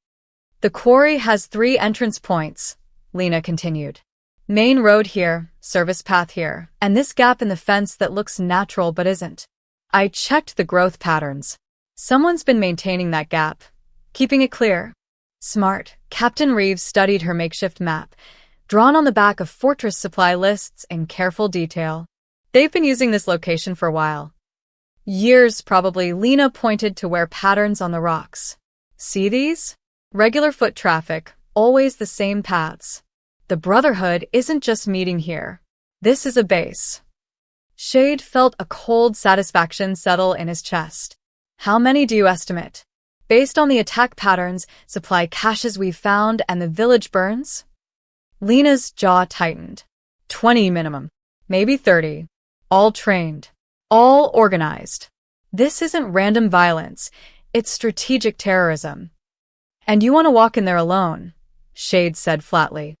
The quarry has 3 entrance points, Lena continued. Main road here, service path here, and this gap in the fence that looks natural but isn't. I checked the growth patterns. Someone's been maintaining that gap, keeping it clear. Smart. Captain Reeves studied her makeshift map, drawn on the back of fortress supply lists in careful detail. They've been using this location for a while. Years, probably. Lena pointed to where patterns on the rocks. See these? Regular foot traffic, always the same paths. The Brotherhood isn't just meeting here. This is a base. Shade felt a cold satisfaction settle in his chest. How many do you estimate? Based on the attack patterns, supply caches we've found, and the village burns? Lena's jaw tightened. 20 minimum. Maybe 30. All trained. All organized. This isn't random violence. It's strategic terrorism. And you want to walk in there alone, Shade said flatly.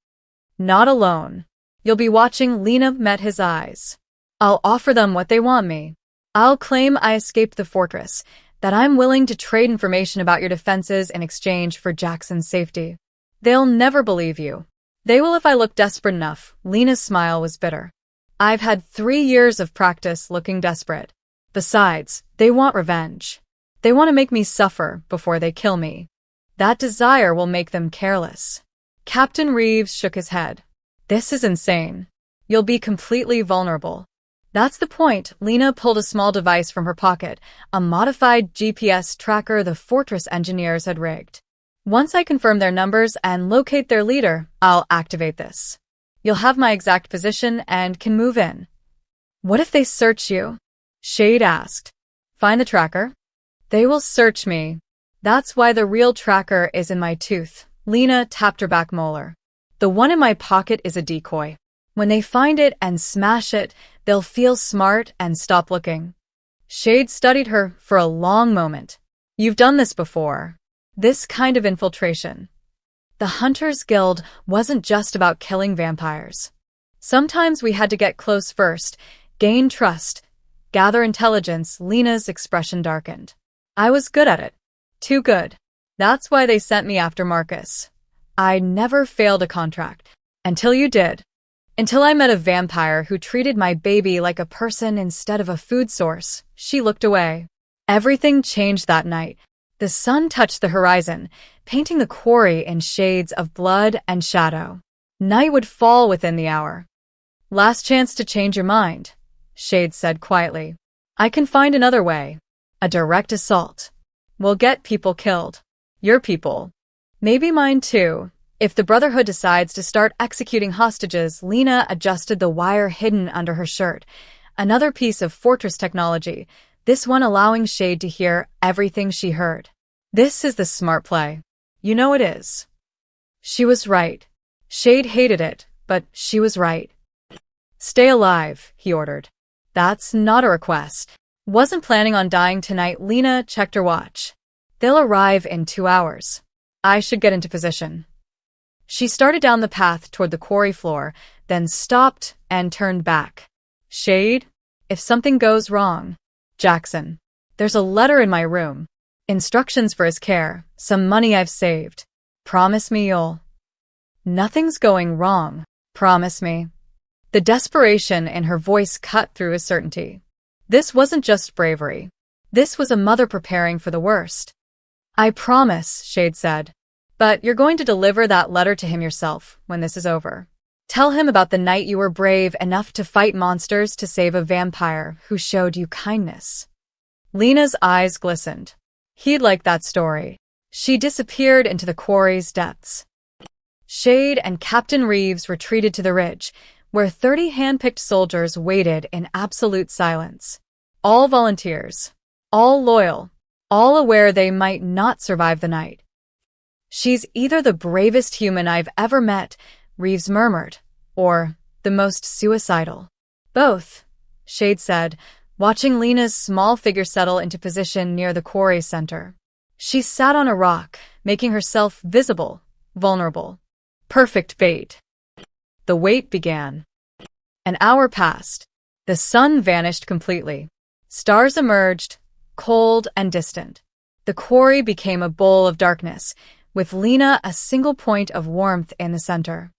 Not alone. You'll be watching. Lena met his eyes. I'll offer them what they want me. I'll claim I escaped the fortress, that I'm willing to trade information about your defenses in exchange for Jackson's safety. They'll never believe you. They will if I look desperate enough. Lena's smile was bitter. I've had 3 years of practice looking desperate. Besides, they want revenge. They want to make me suffer before they kill me. That desire will make them careless. Captain Reeves shook his head. This is insane. You'll be completely vulnerable. That's the point. Lena pulled a small device from her pocket, a modified GPS tracker the fortress engineers had rigged. Once I confirm their numbers and locate their leader, I'll activate this. You'll have my exact position and can move in. What if they search you? Shade asked. Find the tracker? They will search me. That's why the real tracker is in my tooth. Lena tapped her back molar. The one in my pocket is a decoy. When they find it and smash it, they'll feel smart and stop looking. Shade studied her for a long moment. You've done this before. This kind of infiltration. The Hunters Guild wasn't just about killing vampires. Sometimes we had to get close first, gain trust, gather intelligence. Lena's expression darkened. I was good at it. Too good. That's why they sent me after Marcus. I never failed a contract. Until you did. Until I met a vampire who treated my baby like a person instead of a food source. She looked away. Everything changed that night. The sun touched the horizon, painting the quarry in shades of blood and shadow. Night would fall within the hour. Last chance to change your mind, Shade said quietly. I can find another way. A direct assault. We'll get people killed. Your people. Maybe mine too. If the Brotherhood decides to start executing hostages. Lena adjusted the wire hidden under her shirt. Another piece of fortress technology, this one allowing Shade to hear everything she heard. This is the smart play. You know it is. She was right. Shade hated it, but she was right. Stay alive, he ordered. That's not a request. Wasn't planning on dying tonight. Lena checked her watch. They'll arrive in 2 hours. I should get into position. She started down the path toward the quarry floor, then stopped and turned back. Shade, if something goes wrong. Jackson, there's a letter in my room. Instructions for his care, some money I've saved. Promise me you'll... Nothing's going wrong. Promise me. The desperation in her voice cut through his certainty. This wasn't just bravery. This was a mother preparing for the worst. I promise, Shade said. But you're going to deliver that letter to him yourself when this is over. Tell him about the night you were brave enough to fight monsters to save a vampire who showed you kindness. Lena's eyes glistened. He'd like that story. She disappeared into the quarry's depths. Shade and Captain Reeves retreated to the ridge, where 30 hand-picked soldiers waited in absolute silence. All volunteers. All loyal. All aware they might not survive the night. She's either the bravest human I've ever met, Reeves murmured, or the most suicidal. Both, Shade said, watching Lena's small figure settle into position near the quarry center. She sat on a rock, making herself visible, vulnerable. Perfect bait. The wait began. An hour passed. The sun vanished completely. Stars emerged, cold and distant. The quarry became a bowl of darkness, with Lena a single point of warmth in the center.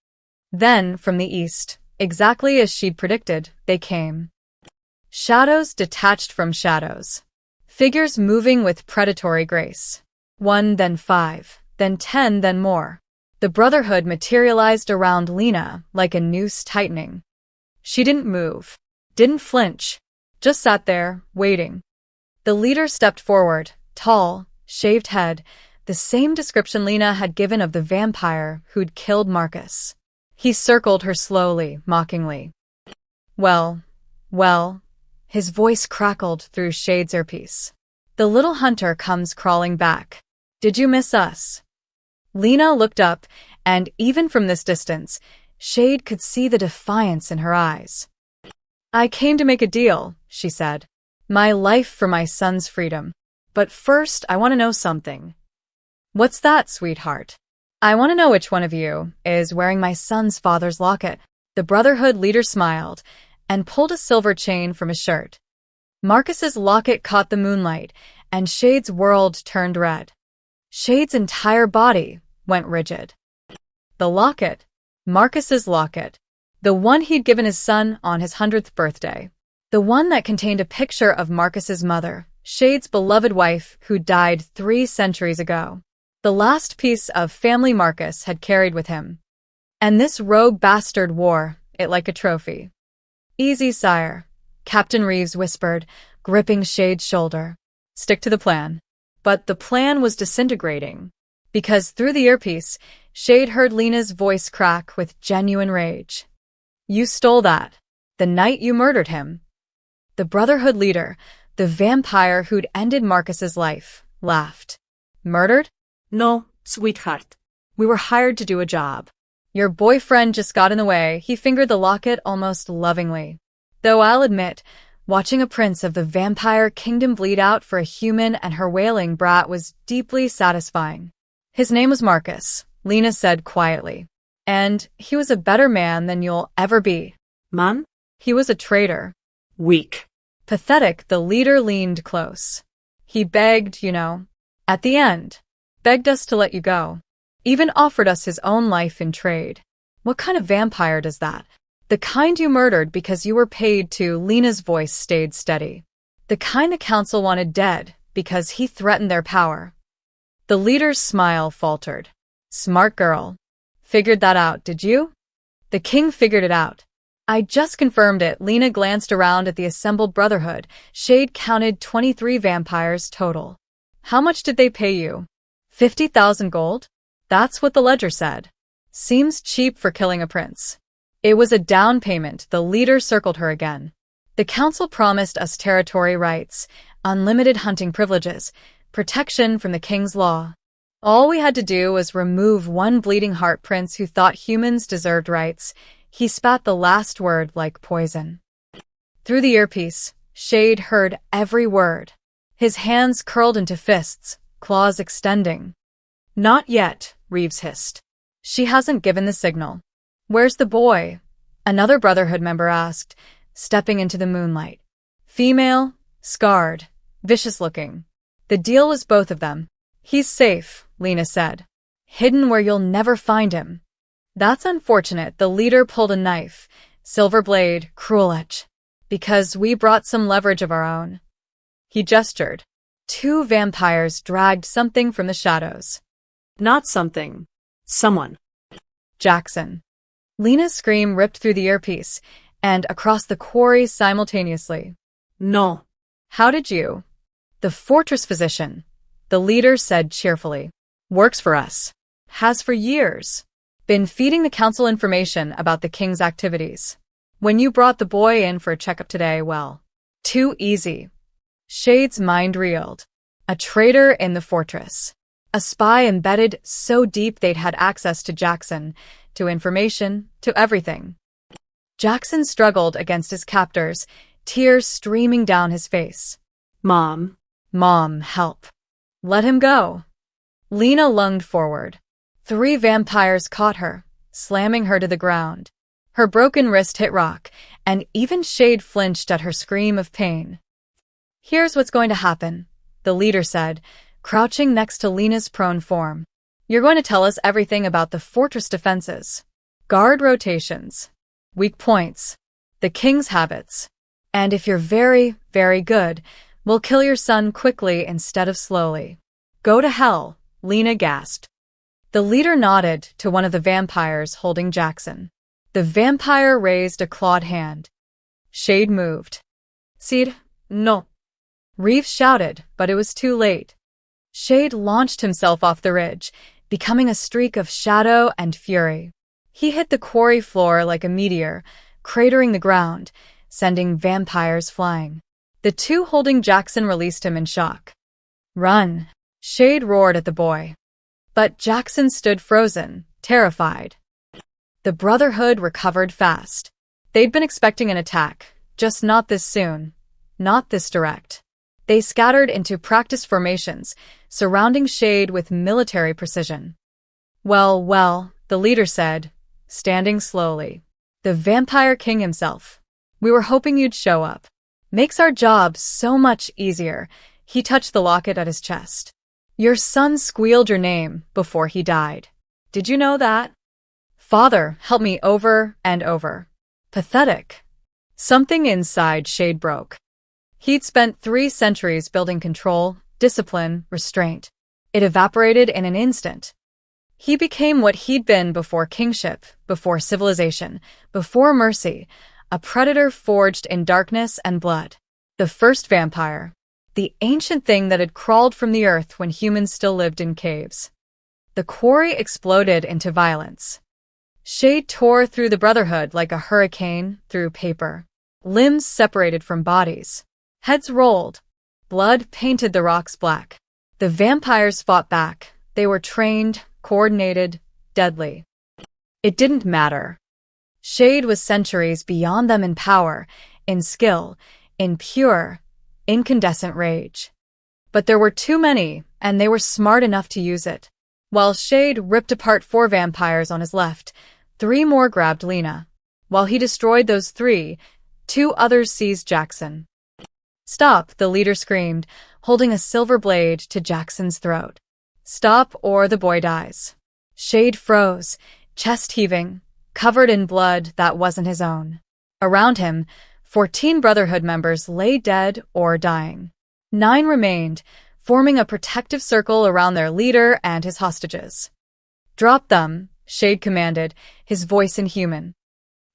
Then, from the east, exactly as she'd predicted, they came. Shadows detached from shadows. Figures moving with predatory grace. 1, then 5, then 10, then more. The Brotherhood materialized around Lena like a noose tightening. She didn't move, didn't flinch, just sat there, waiting. The leader stepped forward, tall, shaved head, the same description Lena had given of the vampire who'd killed Marcus. He circled her slowly, mockingly. Well, his voice crackled through Shade's earpiece. The little hunter comes crawling back. Did you miss us? Lena looked up, and even from this distance, Shade could see the defiance in her eyes. I came to make a deal, she said. My life for my son's freedom. But first, I want to know something. What's that, sweetheart? I want to know which one of you is wearing my son's father's locket. The Brotherhood leader smiled and pulled a silver chain from his shirt. Marcus's locket caught the moonlight, and Shade's world turned red. Shade's entire body went rigid. The locket. Marcus's locket. The one he'd given his son on his 100th birthday. The one that contained a picture of Marcus's mother, Shade's beloved wife who died 3 centuries ago. The last piece of family Marcus had carried with him. And this rogue bastard wore it like a trophy. Easy, sire, Captain Reeves whispered, gripping Shade's shoulder. Stick to the plan. But the plan was disintegrating. Because through the earpiece, Shade heard Lena's voice crack with genuine rage. You stole that. The night you murdered him. The Brotherhood leader, the vampire who'd ended Marcus's life, laughed. Murdered? No, sweetheart. We were hired to do a job. Your boyfriend just got in the way. He fingered the locket almost lovingly. Though I'll admit, watching a prince of the vampire kingdom bleed out for a human and her wailing brat was deeply satisfying. His name was Marcus, Lena said quietly. And he was a better man than you'll ever be. Man? He was a traitor. Weak. Pathetic, the leader leaned close. He begged, at the end. Begged us to let you go. Even offered us his own life in trade. What kind of vampire does that? The kind you murdered because you were paid to. Lena's voice stayed steady. The kind the council wanted dead because he threatened their power. The leader's smile faltered. Smart girl. Figured that out, did you? The king figured it out. I just confirmed it. Lena glanced around at the assembled Brotherhood. Shade counted 23 vampires total. How much did they pay you? 50,000 gold? That's what the ledger said. Seems cheap for killing a prince. It was a down payment. The leader circled her again. The council promised us territory rights, unlimited hunting privileges, protection from the king's law. All we had to do was remove one bleeding heart prince who thought humans deserved rights. He spat the last word like poison. Through the earpiece, Shade heard every word. His hands curled into fists, claws extending. Not yet, Reeves hissed. She hasn't given the signal. Where's the boy? Another Brotherhood member asked, stepping into the moonlight. Female, scarred, vicious-looking. The deal was both of them. He's safe, Lena said. Hidden where you'll never find him. That's unfortunate, the leader pulled a knife, silver blade, cruel edge. Because we brought some leverage of our own. He gestured. Two vampires dragged something from the shadows. Not something. Someone. Jackson. Lena's scream ripped through the earpiece and across the quarry simultaneously. No. How did you? The fortress physician, the leader said cheerfully. Works for us. Has for years. Been feeding the council information about the king's activities. When you brought the boy in for a checkup today, well, too easy. Shade's mind reeled. A traitor in the fortress. A spy embedded so deep they'd had access to Jackson, to information, to everything. Jackson struggled against his captors, tears streaming down his face. Mom. Mom, help. Let him go. Lena lunged forward. 3 vampires caught her, slamming her to the ground. Her broken wrist hit rock, and even Shade flinched at her scream of pain. Here's what's going to happen, the leader said, crouching next to Lena's prone form. You're going to tell us everything about the fortress defenses, guard rotations, weak points, the king's habits. And if you're very, very good, we'll kill your son quickly instead of slowly. Go to hell, Lena gasped. The leader nodded to one of the vampires holding Jackson. The vampire raised a clawed hand. Shade moved. Cid, no. Reeves shouted, but it was too late. Shade launched himself off the ridge, becoming a streak of shadow and fury. He hit the quarry floor like a meteor, cratering the ground, sending vampires flying. The 2 holding Jackson released him in shock. Run! Shade roared at the boy. But Jackson stood frozen, terrified. The Brotherhood recovered fast. They'd been expecting an attack, just not this soon, not this direct. They scattered into practice formations, surrounding Shade with military precision. Well, the leader said, standing slowly. The Vampire King himself. We were hoping you'd show up. Makes our job so much easier. He touched the locket at his chest. Your son squealed your name before he died. Did you know that? Father, help me over and over. Pathetic. Something inside Shade broke. He'd spent 3 centuries building control, discipline, restraint. It evaporated in an instant. He became what he'd been before kingship, before civilization, before mercy, a predator forged in darkness and blood. The first vampire. The ancient thing that had crawled from the earth when humans still lived in caves. The quarry exploded into violence. Shade tore through the Brotherhood like a hurricane through paper. Limbs separated from bodies. Heads rolled. Blood painted the rocks black. The vampires fought back. They were trained, coordinated, deadly. It didn't matter. Shade was centuries beyond them in power, in skill, in pure, incandescent rage. But there were too many, and they were smart enough to use it. While Shade ripped apart 4 vampires on his left, 3 more grabbed Lena. While he destroyed those 3, 2 others seized Jackson. Stop, the leader screamed, holding a silver blade to Jackson's throat. Stop or the boy dies. Shade froze, chest heaving, covered in blood that wasn't his own. Around him, 14 Brotherhood members lay dead or dying. 9 remained, forming a protective circle around their leader and his hostages. Drop them, Shade commanded, his voice inhuman.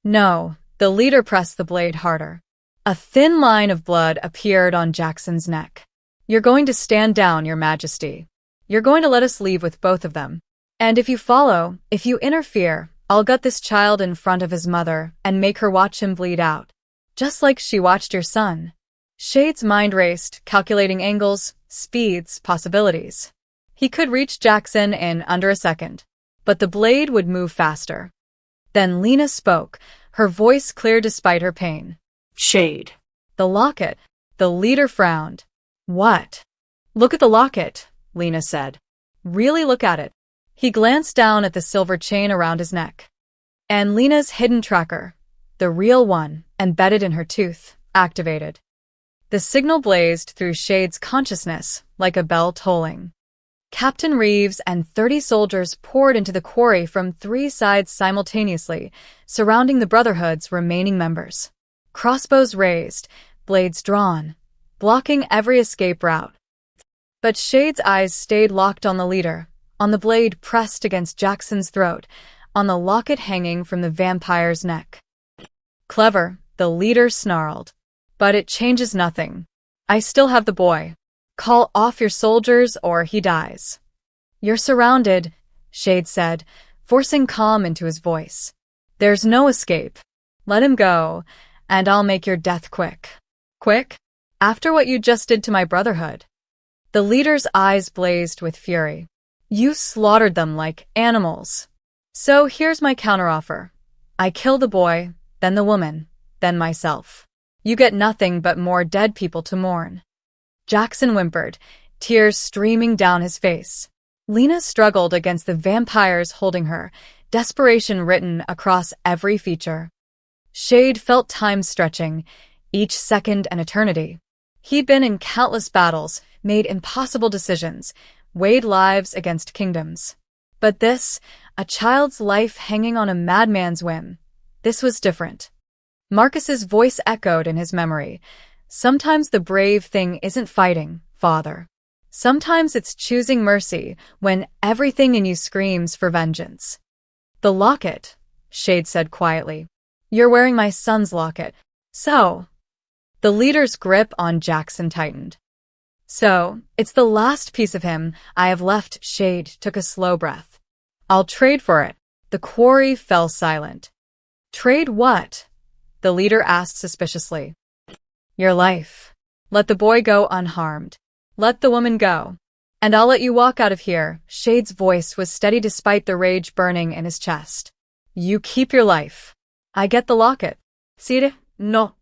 No, the leader pressed the blade harder. A thin line of blood appeared on Jackson's neck. You're going to stand down, Your Majesty. You're going to let us leave with both of them. And if you interfere, I'll gut this child in front of his mother and make her watch him bleed out. Just like she watched your son. Shade's mind raced, calculating angles, speeds, possibilities. He could reach Jackson in under a second, but the blade would move faster. Then Lena spoke, her voice clear despite her pain. Shade. The locket. The leader frowned. What? Look at the locket, Lena said. Really look at it. He glanced down at the silver chain around his neck. And Lena's hidden tracker, the real one, embedded in her tooth, activated. The signal blazed through Shade's consciousness like a bell tolling. Captain Reeves and 30 soldiers poured into the quarry from 3 sides simultaneously, surrounding the Brotherhood's remaining members. Crossbows raised, blades drawn, blocking every escape route. But Shade's eyes stayed locked on the leader, on the blade pressed against Jackson's throat, on the locket hanging from the vampire's neck. Clever, the leader snarled. But it changes nothing. I still have the boy. Call off your soldiers or he dies. You're surrounded, Shade said, forcing calm into his voice. There's no escape. Let him go, and I'll make your death quick. Quick? After what you just did to my Brotherhood. The leader's eyes blazed with fury. You slaughtered them like animals. So here's my counteroffer. I kill the boy, then the woman, then myself. You get nothing but more dead people to mourn. Jackson whimpered, tears streaming down his face. Lena struggled against the vampires holding her, desperation written across every feature. Shade felt time stretching, each second an eternity. He'd been in countless battles, made impossible decisions, weighed lives against kingdoms. But this, a child's life hanging on a madman's whim, this was different. Marcus's voice echoed in his memory. Sometimes the brave thing isn't fighting, father. Sometimes it's choosing mercy when everything in you screams for vengeance. The locket, Shade said quietly. You're wearing my son's locket. So. The leader's grip on Jackson tightened. So, it's the last piece of him I have left. Shade took a slow breath. I'll trade for it. The quarry fell silent. Trade what? The leader asked suspiciously. Your life. Let the boy go unharmed. Let the woman go. And I'll let you walk out of here. Shade's voice was steady despite the rage burning in his chest. You keep your life. I get the locket. Sire, no.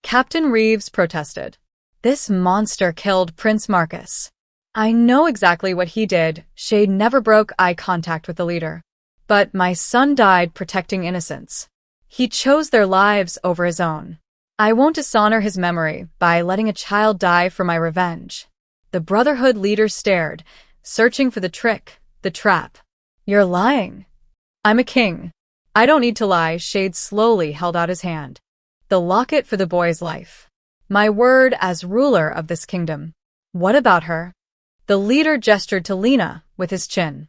Captain Reeves protested. This monster killed Prince Marcus. I know exactly what he did. Shade never broke eye contact with the leader. But my son died protecting innocents. He chose their lives over his own. I won't dishonor his memory by letting a child die for my revenge. The Brotherhood leader stared, searching for the trick, the trap. You're lying. I'm a king. I don't need to lie. Shade slowly held out his hand. The locket for the boy's life. My word as ruler of this kingdom. What about her? The leader gestured to Lena with his chin.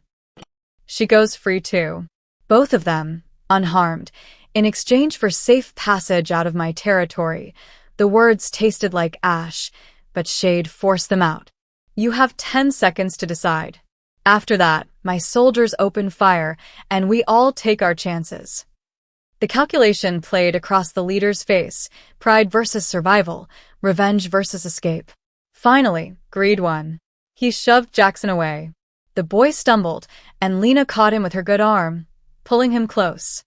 She goes free too. Both of them, unharmed, in exchange for safe passage out of my territory. The words tasted like ash, but Shade forced them out. You have 10 seconds to decide. After that, my soldiers open fire, and we all take our chances. The calculation played across the leader's face, pride versus survival, revenge versus escape. Finally, greed won. He shoved Jackson away. The boy stumbled, and Lena caught him with her good arm, pulling him close.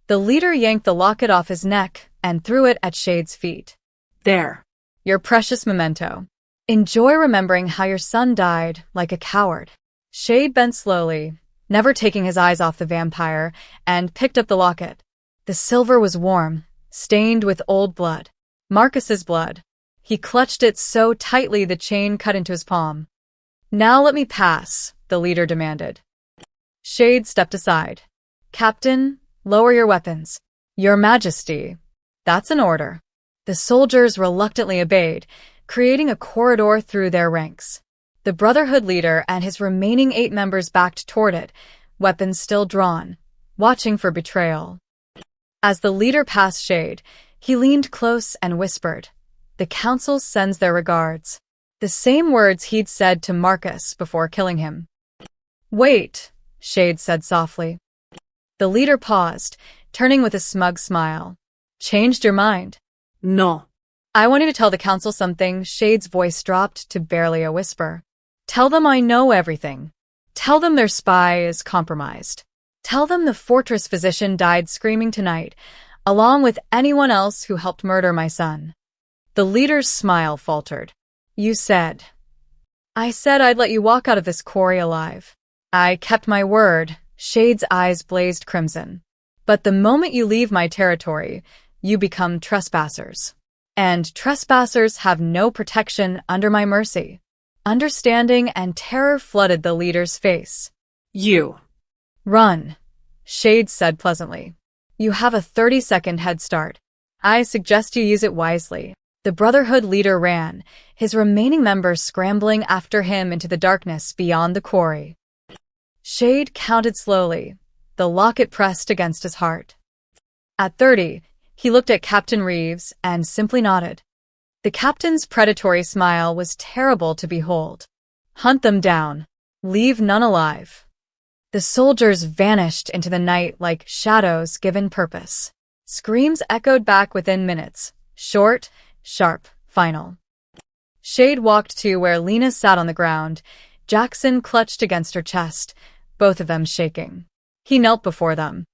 The leader yanked the locket off his neck and threw it at Shade's feet. There. Your precious memento. Enjoy remembering how your son died like a coward. Shade bent slowly, never taking his eyes off the vampire, and picked up the locket. The silver was warm, stained with old blood. Marcus's blood. He clutched it so tightly the chain cut into his palm. Now let me pass, the leader demanded. Shade stepped aside. Captain, lower your weapons. Your Majesty. That's an order. The soldiers reluctantly obeyed, creating a corridor through their ranks. The Brotherhood leader and his remaining 8 members backed toward it, weapons still drawn, watching for betrayal. As the leader passed Shade, he leaned close and whispered, "The Council sends their regards." The same words he'd said to Marcus before killing him. Wait, Shade said softly. The leader paused, turning with a smug smile. Changed your mind? No. I want you to tell the Council something. Shade's voice dropped to barely a whisper. Tell them I know everything. Tell them their spy is compromised. Tell them the fortress physician died screaming tonight, along with anyone else who helped murder my son. The leader's smile faltered. You said. I said I'd let you walk out of this quarry alive. I kept my word. Shade's eyes blazed crimson. But the moment you leave my territory, you become trespassers. And trespassers have no protection under my mercy. Understanding and terror flooded the leader's face. You. Run, Shade said pleasantly. You have a 30-second head start. I suggest you use it wisely. The Brotherhood leader ran, his remaining members scrambling after him into the darkness beyond the quarry. Shade counted slowly, the locket pressed against his heart. At 30, he looked at Captain Reeves and simply nodded. The captain's predatory smile was terrible to behold. Hunt them down. Leave none alive. The soldiers vanished into the night like shadows given purpose. Screams echoed back within minutes. Short, sharp, final. Shade walked to where Lena sat on the ground. Jackson clutched against her chest, both of them shaking. He knelt before them.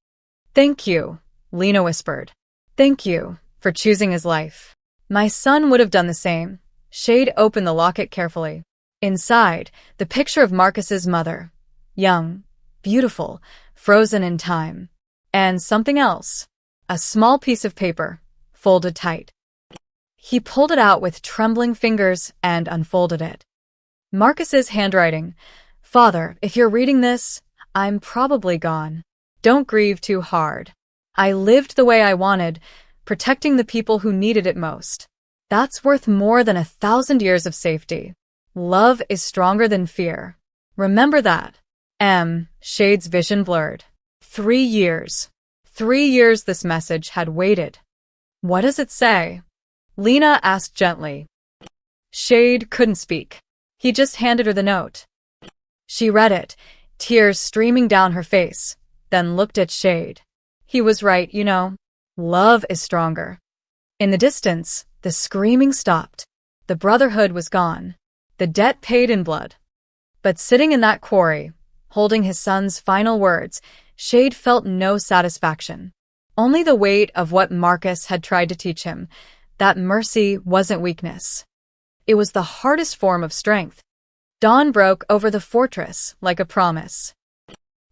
Thank you, Lena whispered. Thank you for choosing his life. My son would have done the same. Shade opened the locket carefully. Inside, the picture of Marcus's mother. Young, beautiful, frozen in time. And something else. A small piece of paper, folded tight. He pulled it out with trembling fingers and unfolded it. Marcus's handwriting. Father, if you're reading this, I'm probably gone. Don't grieve too hard. I lived the way I wanted, protecting the people who needed it most. That's worth more than 1,000 years of safety. Love is stronger than fear. Remember that. Shade's vision blurred. 3 years. 3 years this message had waited. What does it say? Lena asked gently. Shade couldn't speak. He just handed her the note. She read it, tears streaming down her face, then looked at Shade. He was right, you know. Love is stronger. In the distance, the screaming stopped. The Brotherhood was gone. The debt paid in blood. But sitting in that quarry, holding his son's final words, Shade felt no satisfaction. Only the weight of what Marcus had tried to teach him, that mercy wasn't weakness. It was the hardest form of strength. Dawn broke over the fortress like a promise.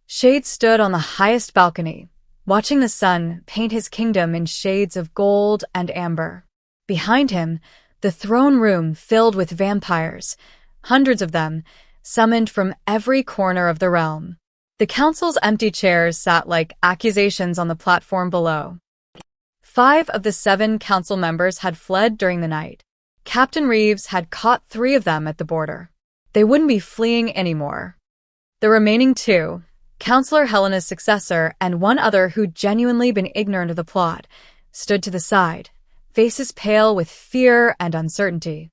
Shade stood on the highest balcony, watching the sun paint his kingdom in shades of gold and amber. Behind him, the throne room filled with vampires, hundreds of them, summoned from every corner of the realm. The council's empty chairs sat like accusations on the platform below. 5 of the 7 council members had fled during the night. Captain Reeves had caught 3 of them at the border. They wouldn't be fleeing anymore. The remaining 2, Counselor Helena's successor and one other who'd genuinely been ignorant of the plot, stood to the side, faces pale with fear and uncertainty.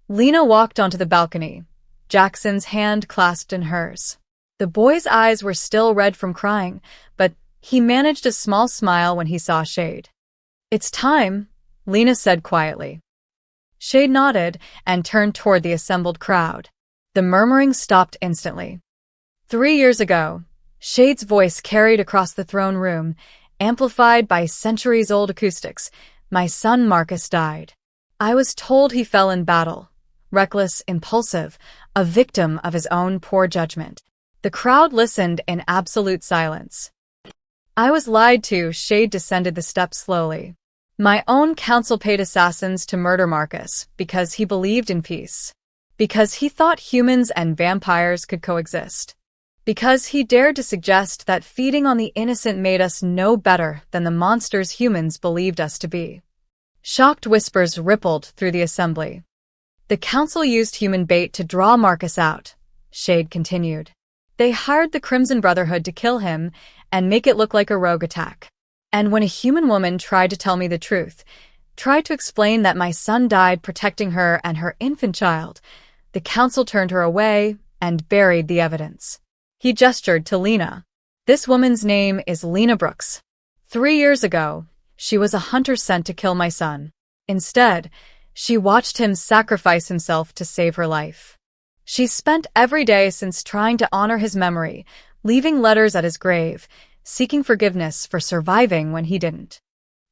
Lena walked onto the balcony, Jackson's hand clasped in hers. The boy's eyes were still red from crying, but he managed a small smile when he saw Shade. It's time, Lena said quietly. Shade nodded and turned toward the assembled crowd. The murmuring stopped instantly. 3 years ago, Shade's voice carried across the throne room, amplified by centuries-old acoustics. My son Marcus died. I was told he fell in battle, reckless, impulsive, a victim of his own poor judgment. The crowd listened in absolute silence. I was lied to. Shade descended the steps slowly. My own council paid assassins to murder Marcus because he believed in peace. Because he thought humans and vampires could coexist. Because he dared to suggest that feeding on the innocent made us no better than the monsters humans believed us to be. Shocked whispers rippled through the assembly. The council used human bait to draw Marcus out, Shade continued. They hired the Crimson Brotherhood to kill him and make it look like a rogue attack. And when a human woman tried to tell me the truth, tried to explain that my son died protecting her and her infant child, the council turned her away and buried the evidence. He gestured to Lena. This woman's name is Lena Brooks. 3 years ago, she was a hunter sent to kill my son. Instead, she watched him sacrifice himself to save her life. She spent every day since trying to honor his memory, leaving letters at his grave, seeking forgiveness for surviving when he didn't.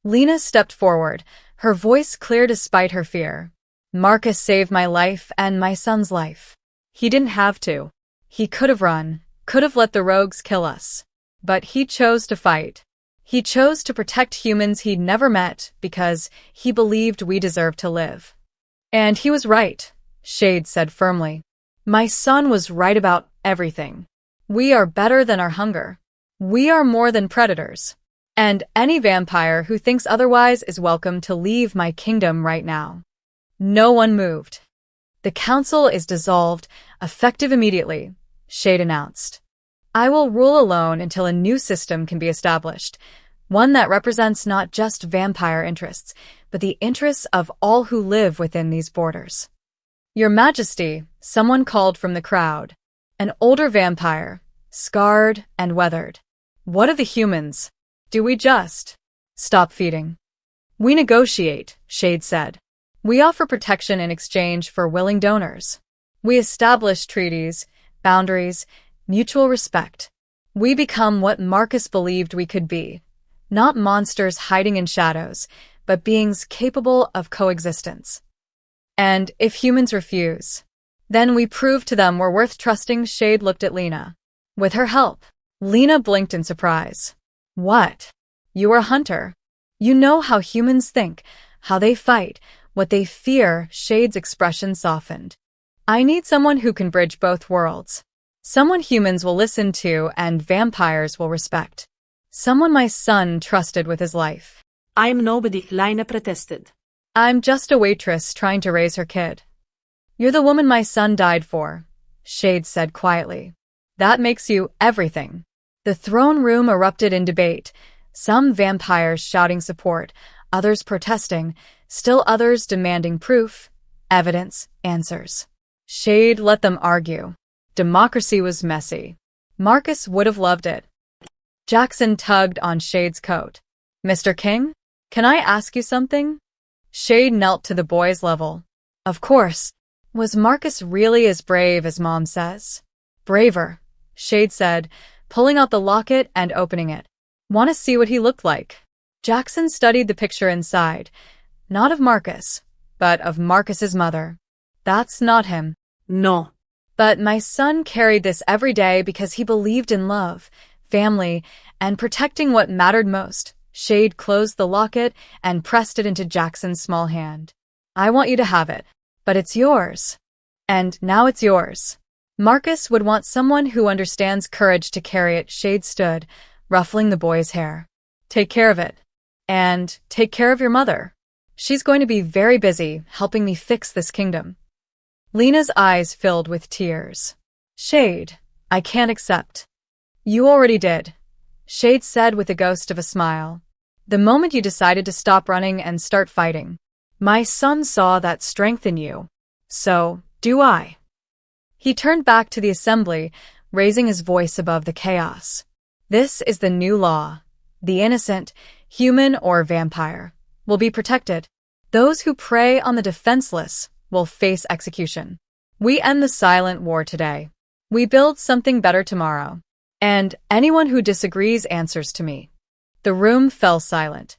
Lena stepped forward, her voice clear despite her fear. Marcus saved my life and my son's life. He didn't have to. He could have run, could have let the rogues kill us. But he chose to fight. He chose to protect humans he'd never met because he believed we deserved to live. And he was right, Shade said firmly. My son was right about everything. We are better than our hunger. We are more than predators. And any vampire who thinks otherwise is welcome to leave my kingdom right now. No one moved. The council is dissolved, effective immediately, Shade announced. I will rule alone until a new system can be established, one that represents not just vampire interests, but the interests of all who live within these borders. Your Majesty, someone called from the crowd. An older vampire, scarred and weathered. What of the humans? Do we just stop feeding? We negotiate, Shade said. We offer protection in exchange for willing donors. We establish treaties, boundaries, mutual respect. We become what Marcus believed we could be, not monsters hiding in shadows, but beings capable of coexistence. And if humans refuse, then we prove to them we're worth trusting. Shade looked at Lena. With her help, Lena blinked in surprise. What? You are a hunter. You know how humans think, how they fight, what they fear. Shade's expression softened. I need someone who can bridge both worlds. Someone humans will listen to and vampires will respect. Someone my son trusted with his life. I am nobody, Lena protested. I'm just a waitress trying to raise her kid. You're the woman my son died for, Shade said quietly. That makes you everything. The throne room erupted in debate, some vampires shouting support, others protesting, still others demanding proof, evidence, answers. Shade let them argue. Democracy was messy. Marcus would have loved it. Jackson tugged on Shade's coat. Mr. King, can I ask you something? Shade knelt to the boy's level. Of course. Was Marcus really as brave as Mom says? Braver, Shade said, pulling out the locket and opening it. Want to see what he looked like? Jackson studied the picture inside, not of Marcus, but of Marcus's mother. That's not him. No. But my son carried this every day because he believed in love, family, and protecting what mattered most. Shade closed the locket and pressed it into Jackson's small hand. I want you to have it, but it's yours. And now it's yours. Marcus would want someone who understands courage to carry it. Shade stood, ruffling the boy's hair. Take care of it. And take care of your mother. She's going to be very busy helping me fix this kingdom. Lena's eyes filled with tears. Shade, I can't accept. You already did, Shade said with the ghost of a smile. The moment you decided to stop running and start fighting. My son saw that strength in you. So, do I. He turned back to the assembly, raising his voice above the chaos. This is the new law. The innocent, human or vampire, will be protected. Those who prey on the defenseless will face execution. We end the silent war today. We build something better tomorrow. And anyone who disagrees answers to me. The room fell silent.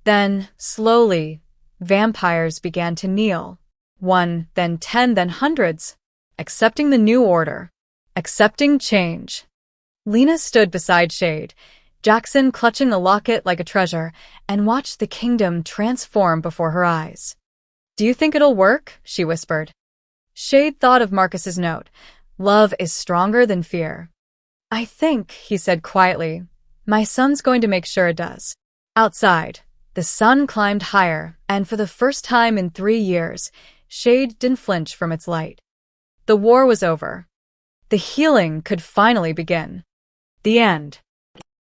Then, slowly, vampires began to kneel. 1, then 10, then hundreds. Accepting the new order. Accepting change. Lena stood beside Shade, Jackson clutching the locket like a treasure, and watched the kingdom transform before her eyes. Do you think it'll work? She whispered. Shade thought of Marcus's note. Love is stronger than fear. I think, he said quietly, my son's going to make sure it does. Outside, the sun climbed higher, and for the first time in 3 years, Shade didn't flinch from its light. The war was over. The healing could finally begin. The end.